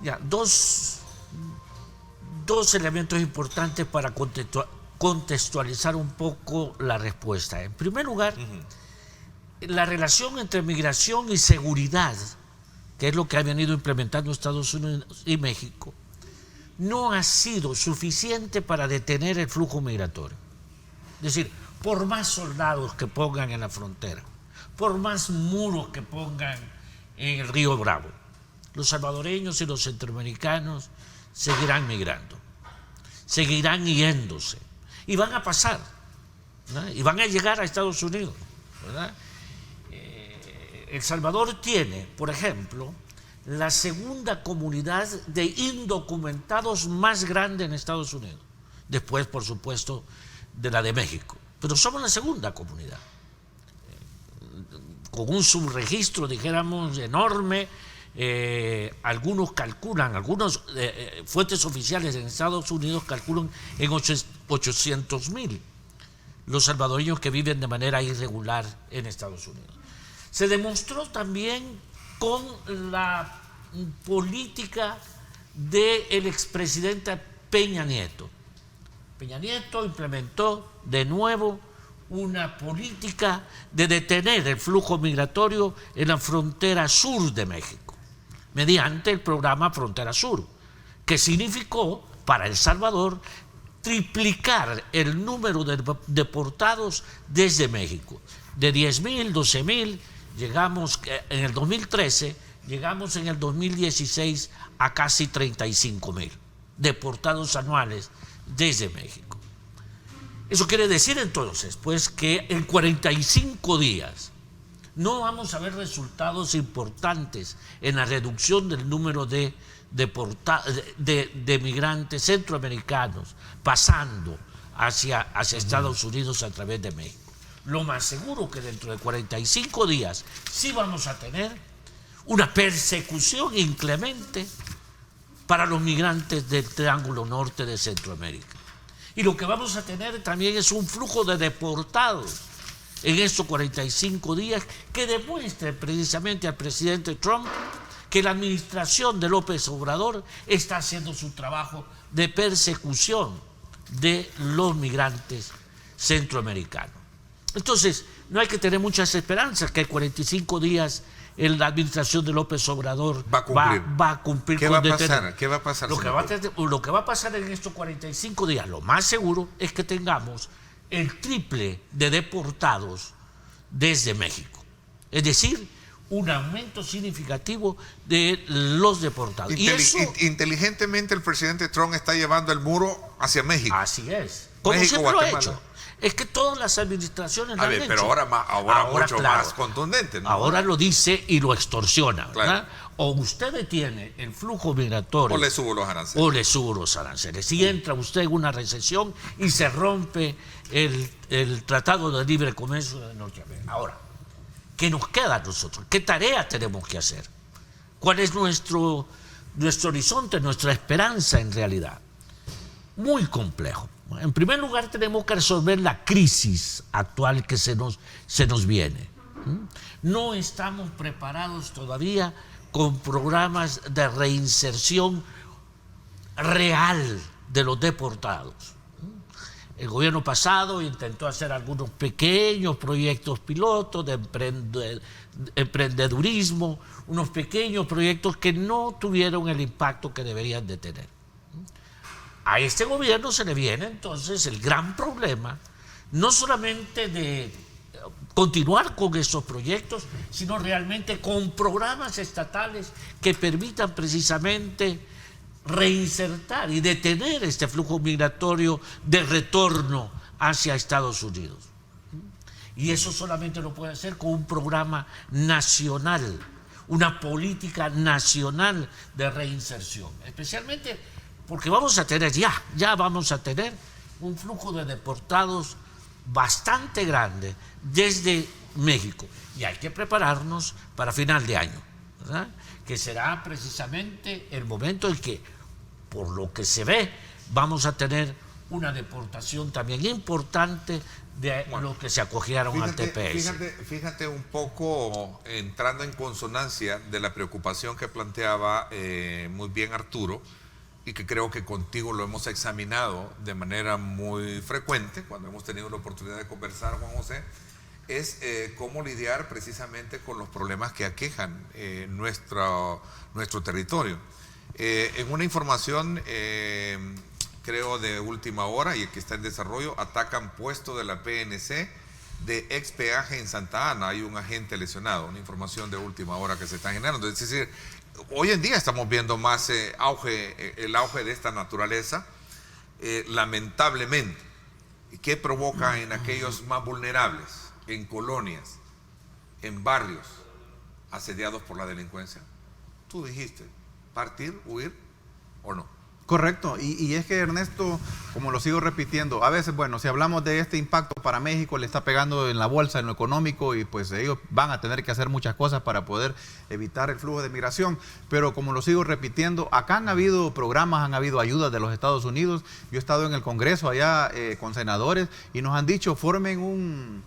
[SPEAKER 5] Ya, dos elementos importantes para contextualizar un poco la respuesta. En primer lugar, la relación entre migración y seguridad, que es lo que ha venido implementando Estados Unidos y México, no ha sido suficiente para detener el flujo migratorio. Es decir, por más soldados que pongan en la frontera, por más muros que pongan en el río Bravo, los salvadoreños y los centroamericanos seguirán migrando, seguirán yéndose. Y van a pasar ¿no? Y van a llegar a Estados Unidos, ¿verdad? El Salvador tiene, por ejemplo, la segunda comunidad de indocumentados más grande en Estados Unidos, después, por supuesto, de la de México. Pero somos la segunda comunidad, con un subregistro, dijéramos, enorme. Algunos calculan, algunas fuentes oficiales en Estados Unidos calculan en 800,000 los salvadoreños que viven de manera irregular en Estados Unidos. Se demostró también con la política del expresidente Peña Nieto. Peña Nieto implementó de nuevo una política de detener el flujo migratorio en la frontera sur de México, mediante el programa Frontera Sur, que significó para El Salvador triplicar el número de deportados desde México. De 10,000, 12,000, llegamos en el 2013, llegamos en el 2016 a casi 35,000 deportados anuales desde México. Eso quiere decir entonces, pues, que en 45 días no vamos a ver resultados importantes en la reducción del número de migrantes centroamericanos pasando hacia Estados Unidos a través de México. Lo más seguro que dentro de 45 días sí vamos a tener una persecución inclemente para los migrantes del Triángulo Norte de Centroamérica. Y lo que vamos a tener también es un flujo de deportados en estos 45 días que demuestre precisamente al presidente Trump que la administración de López Obrador está haciendo su trabajo de persecución de los migrantes centroamericanos. Entonces, no hay que tener muchas esperanzas que en 45 días la administración de López Obrador va a cumplir
[SPEAKER 2] ¿Qué
[SPEAKER 5] con
[SPEAKER 2] va a pasar? ¿Qué va a pasar?
[SPEAKER 5] Lo que va a pasar en estos 45 días, lo más seguro es que tengamos el triple de deportados desde México. Es decir, un aumento significativo de los deportados.
[SPEAKER 2] Inteligentemente el presidente Trump está llevando el muro hacia México.
[SPEAKER 5] Así es. Como
[SPEAKER 2] México,
[SPEAKER 5] siempre lo ha
[SPEAKER 2] Guatemala.
[SPEAKER 5] hecho. Es que todas las administraciones lo han hecho.
[SPEAKER 2] Pero ahora mucho
[SPEAKER 5] claro,
[SPEAKER 2] más contundente, ¿no?
[SPEAKER 5] Ahora lo dice y lo extorsiona, ¿verdad?
[SPEAKER 2] Claro.
[SPEAKER 5] O usted detiene el flujo migratorio.
[SPEAKER 2] O le subo los aranceles.
[SPEAKER 5] Y entra usted en una recesión y se rompe el Tratado de Libre Comercio de Norteamérica. Ahora, ¿qué nos queda a nosotros? ¿Qué tarea tenemos que hacer? ¿Cuál es nuestro horizonte, nuestra esperanza en realidad? Muy complejo. En primer lugar, tenemos que resolver la crisis actual que se nos viene. No estamos preparados todavía con programas de reinserción real de los deportados. El gobierno pasado intentó hacer algunos pequeños proyectos pilotos de emprendedurismo, unos pequeños proyectos que no tuvieron el impacto que deberían de tener. A este gobierno se le viene entonces el gran problema, no solamente de continuar con estos proyectos, sino realmente con programas estatales que permitan precisamente reinsertar y detener este flujo migratorio de retorno hacia Estados Unidos. Y eso solamente lo puede hacer con un programa nacional, una política nacional de reinserción, especialmente porque vamos a tener ya vamos a tener un flujo de deportados bastante grande desde México. Y hay que prepararnos para final de año, ¿verdad? Que será precisamente el momento en que, por lo que se ve, vamos a tener una deportación también importante de los que se acogieron al TPS.
[SPEAKER 2] Fíjate un poco, entrando en consonancia de la preocupación que planteaba muy bien Arturo, y que creo que contigo lo hemos examinado de manera muy frecuente cuando hemos tenido la oportunidad de conversar, Juan José, es cómo lidiar precisamente con los problemas que aquejan nuestro territorio. En una información, creo de última hora y que está en desarrollo, atacan puesto de la PNC de ex peaje en Santa Ana. Hay un agente lesionado, una información de última hora que se está generando. Es decir, hoy en día estamos viendo más el auge de esta naturaleza, lamentablemente. ¿Qué provoca en aquellos más vulnerables, en colonias, en barrios asediados por la delincuencia? Tú dijiste, partir, huir o no.
[SPEAKER 6] Correcto, y es que Ernesto, como lo sigo repitiendo, a veces, bueno, si hablamos de este impacto para México, le está pegando en la bolsa, en lo económico, y pues ellos van a tener que hacer muchas cosas para poder evitar el flujo de migración, pero como lo sigo repitiendo, acá han habido programas, han habido ayudas de los Estados Unidos. Yo he estado en el Congreso allá con senadores y nos han dicho, formen un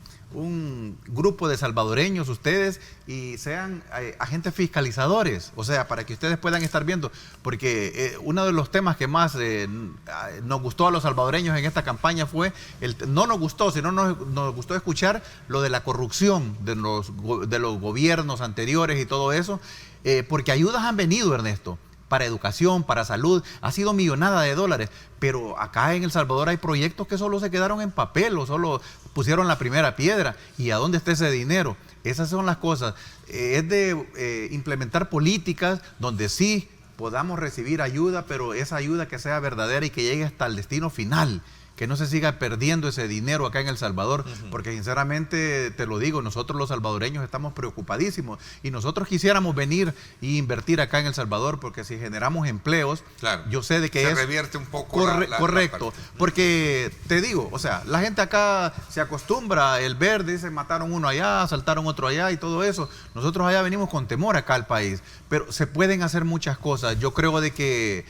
[SPEAKER 6] grupo de salvadoreños ustedes y sean agentes fiscalizadores, o sea, para que ustedes puedan estar viendo, porque uno de los temas que más nos gustó a los salvadoreños en esta campaña fue, no nos gustó, sino nos gustó escuchar lo de la corrupción de los gobiernos anteriores y todo eso, porque ayudas han venido, Ernesto, para educación, para salud, ha sido millonada de dólares, pero acá en El Salvador hay proyectos que solo se quedaron en papel o solo pusieron la primera piedra. ¿Y a dónde está ese dinero? Esas son las cosas. Es de implementar políticas donde sí podamos recibir ayuda, pero esa ayuda que sea verdadera y que llegue hasta el destino final. Que no se siga perdiendo ese dinero acá en El Salvador, porque sinceramente te lo digo, nosotros los salvadoreños estamos preocupadísimos y nosotros quisiéramos venir e invertir acá en El Salvador, porque si generamos empleos,
[SPEAKER 2] claro,
[SPEAKER 6] yo sé de que
[SPEAKER 2] se revierte un poco
[SPEAKER 6] correcto, porque te digo, o sea, la gente acá se acostumbra, el ver, dice, mataron uno allá, asaltaron otro allá y todo eso. Nosotros allá venimos con temor acá al país, pero se pueden hacer muchas cosas. Yo creo de que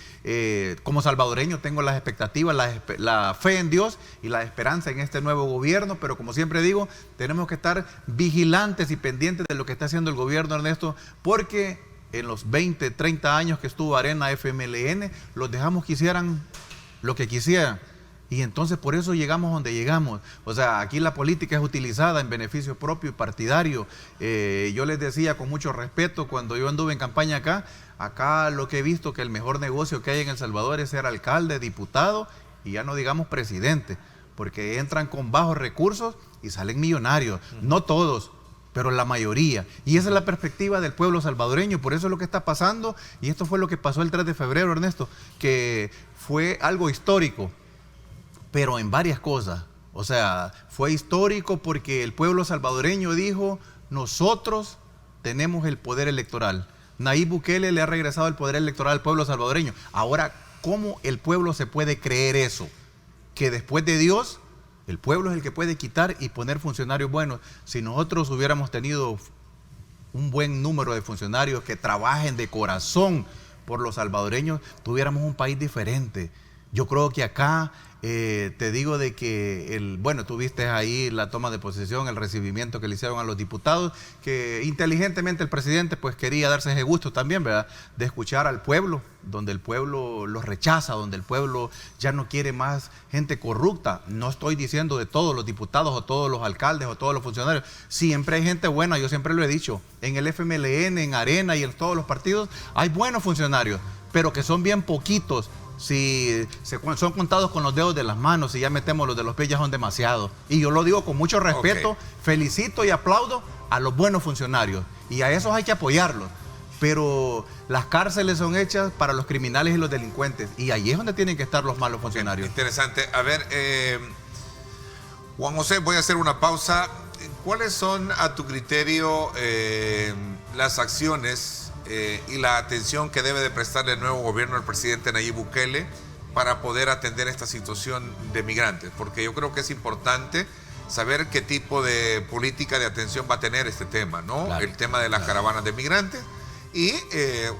[SPEAKER 6] como salvadoreño tengo las expectativas, la fe en Dios y la esperanza en este nuevo gobierno, pero como siempre digo, tenemos que estar vigilantes y pendientes de lo que está haciendo el gobierno, Ernesto, porque en los 20, 30 años que estuvo Arena FMLN, los dejamos que hicieran lo que quisieran. Y entonces por eso llegamos donde llegamos. O sea, aquí la política es utilizada en beneficio propio y partidario. Yo les decía con mucho respeto, cuando yo anduve en campaña acá lo que he visto que el mejor negocio que hay en El Salvador es ser alcalde, diputado y ya no digamos presidente, porque entran con bajos recursos y salen millonarios. No todos, pero la mayoría. Y esa es la perspectiva del pueblo salvadoreño. Por eso es lo que está pasando, y esto fue lo que pasó el 3 de febrero, Ernesto, que fue algo histórico, pero en varias cosas. O sea, fue histórico porque el pueblo salvadoreño dijo, nosotros tenemos el poder electoral. Nayib Bukele le ha regresado el poder electoral al pueblo salvadoreño. Ahora, ¿cómo el pueblo se puede creer eso? Que después de Dios, el pueblo es el que puede quitar y poner funcionarios buenos. Si nosotros hubiéramos tenido un buen número de funcionarios que trabajen de corazón por los salvadoreños, tuviéramos un país diferente. Yo creo que acá, te digo de que, bueno, tú viste ahí la toma de posesión, el recibimiento que le hicieron a los diputados, que inteligentemente el presidente pues quería darse ese gusto también, ¿verdad?, de escuchar al pueblo, donde el pueblo los rechaza, donde el pueblo ya no quiere más gente corrupta. No estoy diciendo de todos los diputados o todos los alcaldes o todos los funcionarios. Siempre hay gente buena, yo siempre lo he dicho. En el FMLN, en Arena y en todos los partidos hay buenos funcionarios, pero que son bien poquitos. Si son contados con los dedos de las manos, y ya metemos los de los pies ya son demasiados. Y yo lo digo con mucho respeto, felicito y aplaudo a los buenos funcionarios. Y a esos hay que apoyarlos. Pero las cárceles son hechas para los criminales y los delincuentes. Y ahí es donde tienen que estar los malos funcionarios.
[SPEAKER 2] Interesante. A ver, Juan José, voy a hacer una pausa. ¿Cuáles son, a tu criterio, las acciones y la atención que debe de prestarle el nuevo gobierno al presidente Nayib Bukele para poder atender esta situación de migrantes? Porque yo creo que es importante saber qué tipo de política de atención va a tener este tema, ¿no? Claro, el tema de las caravanas de migrantes y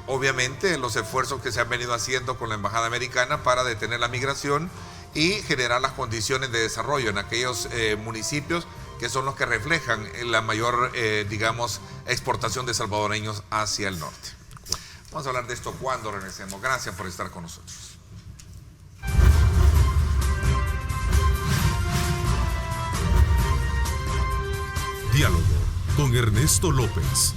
[SPEAKER 2] obviamente los esfuerzos que se han venido haciendo con la Embajada Americana para detener la migración y generar las condiciones de desarrollo en aquellos municipios que son los que reflejan la mayor, digamos, exportación de salvadoreños hacia el norte. Vamos a hablar de esto cuando regresemos. Gracias por estar con nosotros.
[SPEAKER 1] Diálogo con Ernesto López.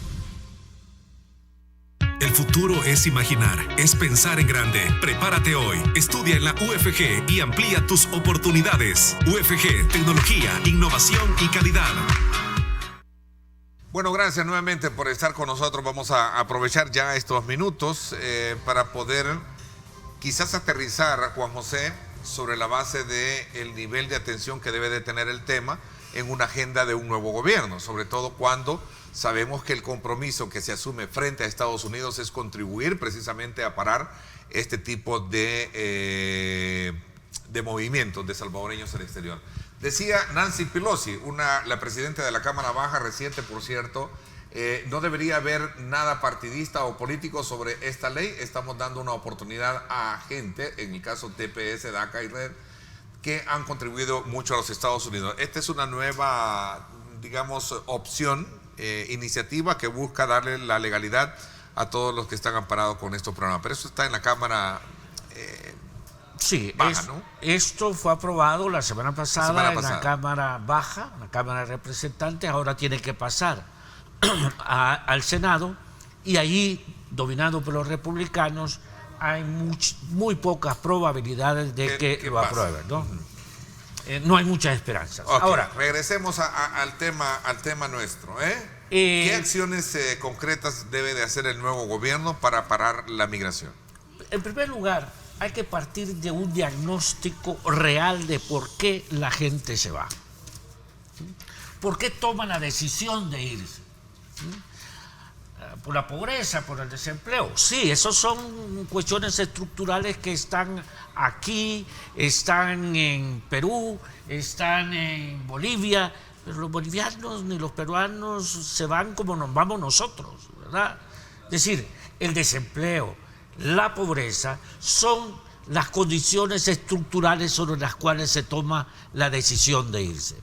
[SPEAKER 1] El futuro es imaginar, es pensar en grande. Prepárate hoy, estudia en la UFG y amplía tus oportunidades. UFG, tecnología, innovación y calidad.
[SPEAKER 2] Bueno, gracias nuevamente por estar con nosotros. Vamos a aprovechar ya estos minutos para poder quizás aterrizar, Juan José, sobre la base del nivel de atención que debe de tener el tema en una agenda de un nuevo gobierno, sobre todo cuando sabemos que el compromiso que se asume frente a Estados Unidos es contribuir precisamente a parar este tipo de movimientos de salvadoreños al exterior. Decía Nancy Pelosi, la presidenta de la Cámara Baja reciente, por cierto, no debería haber nada partidista o político sobre esta ley. Estamos dando una oportunidad a gente, en el caso TPS, DACA y Red, que han contribuido mucho a los Estados Unidos. Esta es una nueva, digamos, opción, iniciativa que busca darle la legalidad a todos los que están amparados con estos programas. Pero eso está en la Cámara
[SPEAKER 5] sí,
[SPEAKER 2] Baja, ¿no?
[SPEAKER 5] Esto fue aprobado la semana pasada en la Cámara Baja, la Cámara de Representantes. Ahora tiene que pasar al Senado, y allí, dominado por los republicanos, hay muy pocas probabilidades de que lo aprueben, ¿no? No hay muchas esperanzas.
[SPEAKER 2] Okay,
[SPEAKER 5] ahora
[SPEAKER 2] regresemos al tema nuestro. ¿Qué acciones concretas debe de hacer el nuevo gobierno para parar la migración?
[SPEAKER 5] En primer lugar, hay que partir de un diagnóstico real de por qué la gente se va. ¿Por qué toman la decisión de irse? Por la pobreza, por el desempleo. Sí, esas son cuestiones estructurales que están aquí, están en Perú, están en Bolivia, pero los bolivianos ni los peruanos se van como nos vamos nosotros, ¿verdad? Es decir, el desempleo, la pobreza son las condiciones estructurales sobre las cuales se toma la decisión de irse.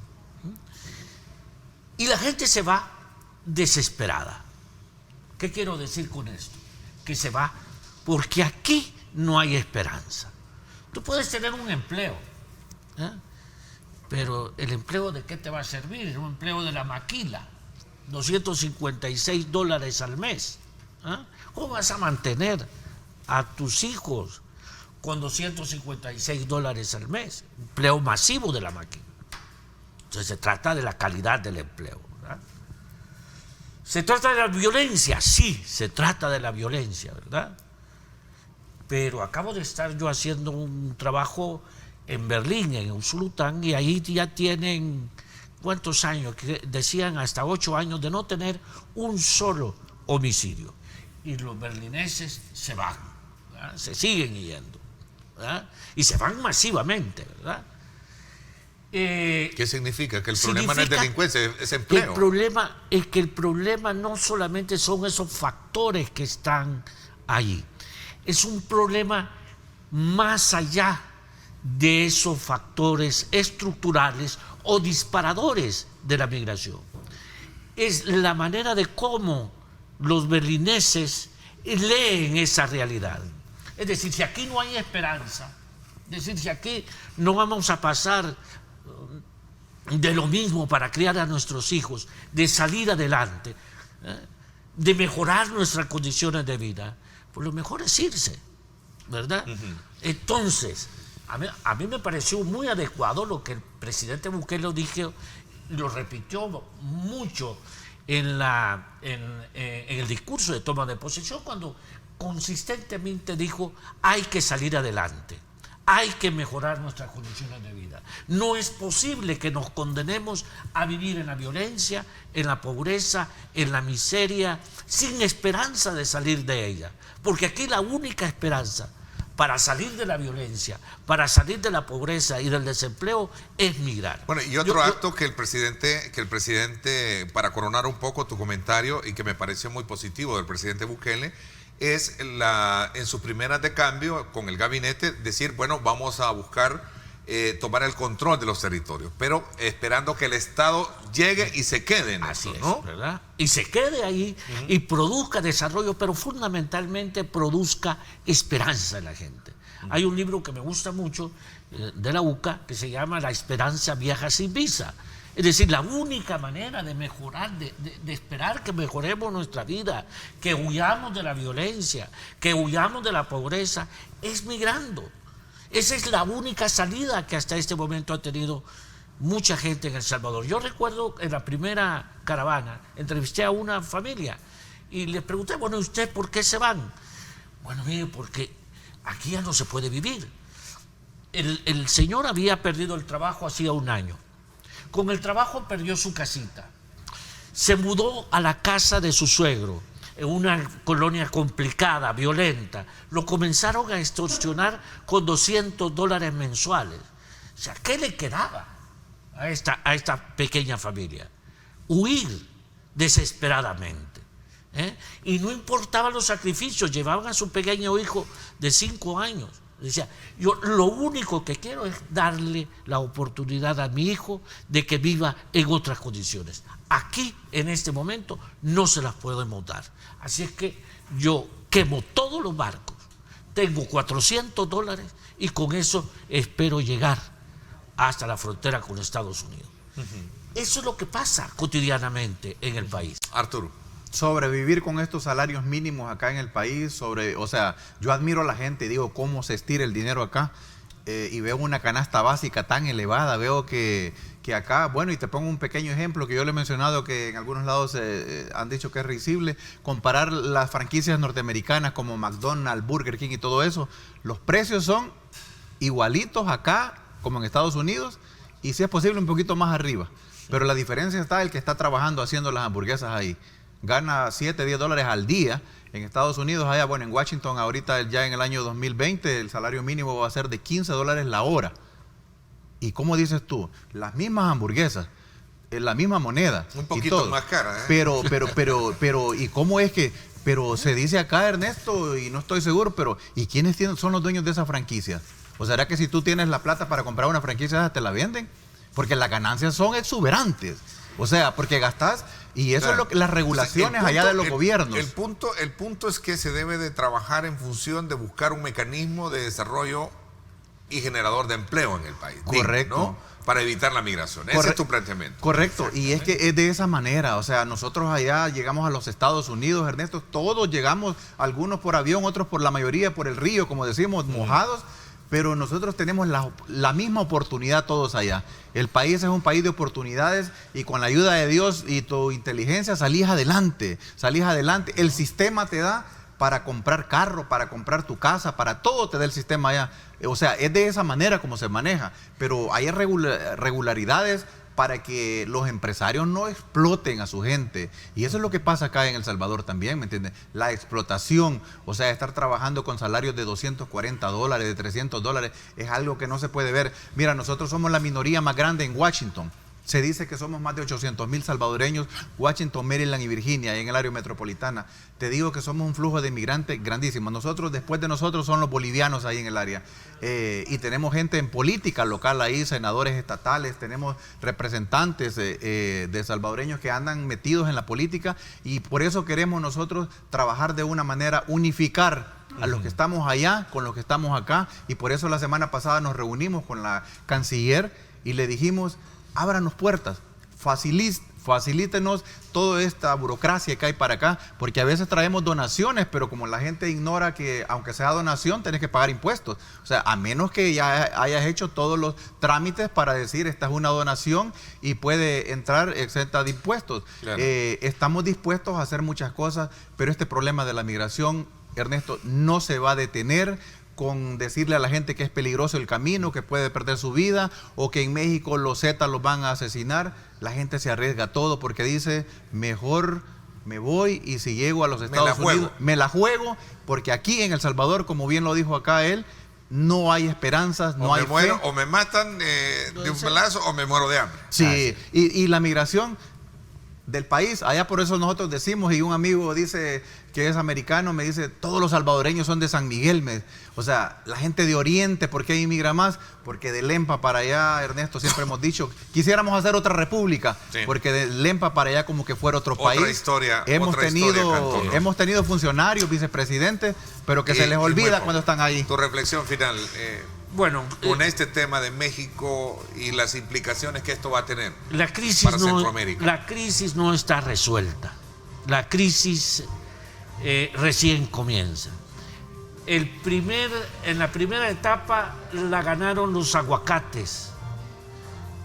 [SPEAKER 5] Y la gente se va desesperada. ¿Qué quiero decir con esto? Que se va porque aquí no hay esperanza. Tú puedes tener un empleo, pero ¿el empleo de qué te va a servir? Un empleo de la maquila, $256 al mes. ¿Cómo vas a mantener a tus hijos con $256 al mes? Empleo masivo de la máquina. Entonces se trata de la calidad del empleo, ¿verdad? ¿Se trata de la violencia? Sí, se trata de la violencia, ¿verdad? Pero acabo de estar yo haciendo un trabajo en Berlín, en Usulután, y ahí ya tienen, ¿cuántos años? Que decían hasta 8 años de no tener un solo homicidio. Y los berlineses se van, ¿verdad? Se siguen yendo, ¿verdad? Y se van masivamente, ¿verdad?
[SPEAKER 2] ¿Qué significa? Que el problema no es delincuencia, es empleo.
[SPEAKER 5] El problema es que el problema no solamente son esos factores que están allí, es un problema más allá de esos factores estructurales o disparadores de la migración. Es la manera de cómo los berlineses leen esa realidad. Es decir, si aquí no hay esperanza, es decir, si aquí no vamos a pasar de lo mismo para criar a nuestros hijos, de salir adelante, de mejorar nuestras condiciones de vida, pues lo mejor es irse, ¿verdad? Entonces, a mí me pareció muy adecuado lo que el presidente Bukele dijo, lo repitió mucho en el discurso de toma de posesión, cuando consistentemente dijo: hay que salir adelante. Hay que mejorar nuestras condiciones de vida. No es posible que nos condenemos a vivir en la violencia, en la pobreza, en la miseria, sin esperanza de salir de ella. Porque aquí la única esperanza para salir de la violencia, para salir de la pobreza y del desempleo es migrar.
[SPEAKER 2] Bueno, y otro acto que el presidente, para coronar un poco tu comentario y que me pareció muy positivo del presidente Bukele, es en sus primeras de cambio con el gabinete decir, bueno, vamos a buscar tomar el control de los territorios, pero esperando que el Estado llegue y se quede en
[SPEAKER 5] Así
[SPEAKER 2] eso,
[SPEAKER 5] es,
[SPEAKER 2] ¿no?
[SPEAKER 5] ¿verdad? Y se quede ahí y produzca desarrollo, pero fundamentalmente produzca esperanza en la gente. Hay un libro que me gusta mucho de la UCA que se llama La esperanza viaja sin visa. Es decir, la única manera de mejorar, de esperar que mejoremos nuestra vida, que huyamos de la violencia, que huyamos de la pobreza, es migrando. Esa es la única salida que hasta este momento ha tenido mucha gente en El Salvador. Yo recuerdo en la primera caravana, entrevisté a una familia y les pregunté, bueno, ¿usted por qué se van? Bueno, mire, porque aquí ya no se puede vivir. el señor había perdido el trabajo hacía un año. Con el trabajo perdió su casita. Se mudó a la casa de su suegro, en una colonia complicada, violenta. Lo comenzaron a extorsionar con $200 mensuales. O sea, ¿qué le quedaba a esta pequeña familia? Huir desesperadamente. Y no importaban los sacrificios, llevaban a su pequeño hijo de 5 años. Decía, yo lo único que quiero es darle la oportunidad a mi hijo de que viva en otras condiciones. Aquí, en este momento, no se las podemos dar. Así es que yo quemo todos los barcos, tengo $400 y con eso espero llegar hasta la frontera con Estados Unidos. Eso es lo que pasa cotidianamente en el país.
[SPEAKER 2] Arturo.
[SPEAKER 6] Sobrevivir con estos salarios mínimos acá en el país, o sea, yo admiro a la gente y digo cómo se estira el dinero acá, y veo una canasta básica tan elevada, veo que acá, bueno, y te pongo un pequeño ejemplo que yo le he mencionado, que en algunos lados han dicho que es risible, comparar las franquicias norteamericanas como McDonald's, Burger King y todo eso, los precios son igualitos acá como en Estados Unidos, y si es posible un poquito más arriba, pero la diferencia está el que está trabajando haciendo las hamburguesas ahí. Gana $7-10 al día. En Estados Unidos, allá, bueno, en Washington, ahorita ya en el año 2020, el salario mínimo va a ser de $15 la hora. ¿Y cómo dices tú? Las mismas hamburguesas, la misma moneda.
[SPEAKER 2] Un poquito más cara, ¿eh?
[SPEAKER 6] Pero, ¿y cómo es que? Pero se dice acá, Ernesto, y no estoy seguro, pero ¿y quiénes son los dueños de esa franquicia? ¿O será que si tú tienes la plata para comprar una franquicia, te la venden? Porque las ganancias son exuberantes. O sea, porque gastas, y eso es lo que las regulaciones allá de los gobiernos.
[SPEAKER 2] El punto es que se debe de trabajar en función de buscar un mecanismo de desarrollo y generador de empleo en el país.
[SPEAKER 6] Correcto.
[SPEAKER 2] ¿No? Para evitar la migración. Ese es tu planteamiento.
[SPEAKER 6] Correcto, y es que es de esa manera. O sea, nosotros allá llegamos a los Estados Unidos, Ernesto, todos llegamos, algunos por avión, otros por la mayoría por el río, como decimos, mojados. Pero nosotros tenemos la misma oportunidad todos allá. El país es un país de oportunidades y con la ayuda de Dios y tu inteligencia salís adelante. El sistema te da para comprar carro, para comprar tu casa, para todo te da el sistema allá. O sea, es de esa manera como se maneja. Pero hay regularidades para que los empresarios no exploten a su gente. Y eso es lo que pasa acá en El Salvador también, ¿me entiendes? La explotación, o sea, estar trabajando con salarios de $240, de $300, es algo que no se puede ver. Mira, nosotros somos la minoría más grande en Washington. Se dice que somos más de 800,000 salvadoreños, Washington, Maryland y Virginia, en el área metropolitana. Te digo que somos un flujo de inmigrantes grandísimo. Después de nosotros son los bolivianos ahí en el área. Y tenemos gente en política local ahí, senadores estatales, tenemos representantes de salvadoreños que andan metidos en la política, y por eso queremos nosotros trabajar de una manera, unificar a los que estamos allá con los que estamos acá, y por eso la semana pasada nos reunimos con la canciller y le dijimos: ábranos puertas, facilítenos toda esta burocracia que hay para acá, porque a veces traemos donaciones, pero como la gente ignora que aunque sea donación, tenés que pagar impuestos. O sea, a menos que ya hayas hecho todos los trámites para decir esta es una donación y puede entrar exenta de impuestos. Claro. Estamos dispuestos a hacer muchas cosas, pero este problema de la migración, Ernesto, no se va a detener con decirle a la gente que es peligroso el camino, que puede perder su vida, o que en México los Zetas los van a asesinar. La gente se arriesga a todo porque dice: mejor me voy, y si llego a los Estados Unidos, me la juego, porque aquí en El Salvador, como bien lo dijo acá él, no hay esperanzas, no hay fe.
[SPEAKER 2] O me matan de un balazo o me muero de hambre.
[SPEAKER 6] Sí, y la migración del país, allá por eso nosotros decimos, y un amigo dice que es americano, me dice: todos los salvadoreños son de San Miguel. O sea, la gente de Oriente, ¿por qué inmigra más? Porque de Lempa para allá, Ernesto, siempre hemos dicho, quisiéramos hacer otra república, sí, porque de Lempa para allá como que fuera otro país. Hemos tenido funcionarios, vicepresidentes, pero que se les olvida cuando están ahí.
[SPEAKER 2] Tu reflexión final,
[SPEAKER 5] bueno,
[SPEAKER 2] con este tema de México y las implicaciones que esto va a tener
[SPEAKER 5] para
[SPEAKER 2] Centroamérica.
[SPEAKER 5] La crisis no está resuelta. La crisis recién comienza. En la primera etapa la ganaron los aguacates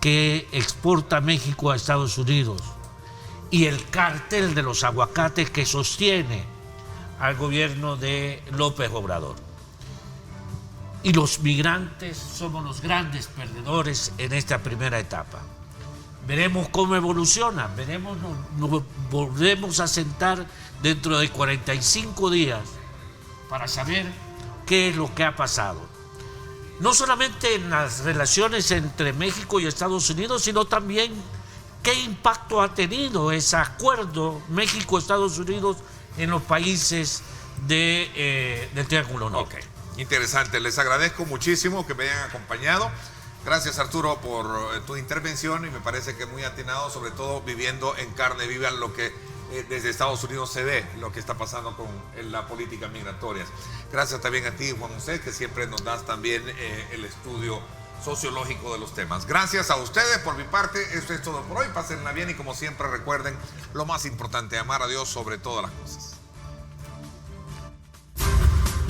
[SPEAKER 5] que exporta México a Estados Unidos y el cártel de los aguacates que sostiene al gobierno de López Obrador. y los migrantes somos los grandes perdedores en esta primera etapa. Veremos cómo evoluciona, nos volvemos a sentar dentro de 45 días para saber qué es lo que ha pasado. No solamente en las relaciones entre México y Estados Unidos, sino también qué impacto ha tenido ese acuerdo México-Estados Unidos en los países del Triángulo Norte.
[SPEAKER 2] Okay. Interesante, les agradezco muchísimo que me hayan acompañado. Gracias, Arturo, por tu intervención, y me parece que muy atinado, sobre todo viviendo en carne viva lo que desde Estados Unidos se ve, lo que está pasando con la política migratoria. Gracias también a ti, Juan José, que siempre nos das también el estudio sociológico de los temas. Gracias a ustedes. Por mi parte, esto es todo por hoy. Pásenla bien y, como siempre, recuerden lo más importante: amar a Dios sobre todas las cosas.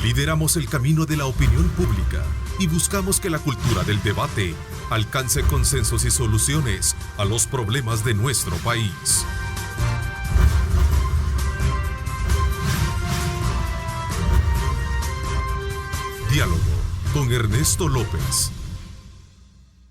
[SPEAKER 1] Lideramos el camino de la opinión pública y buscamos que la cultura del debate alcance consensos y soluciones a los problemas de nuestro país. Diálogo con Ernesto López.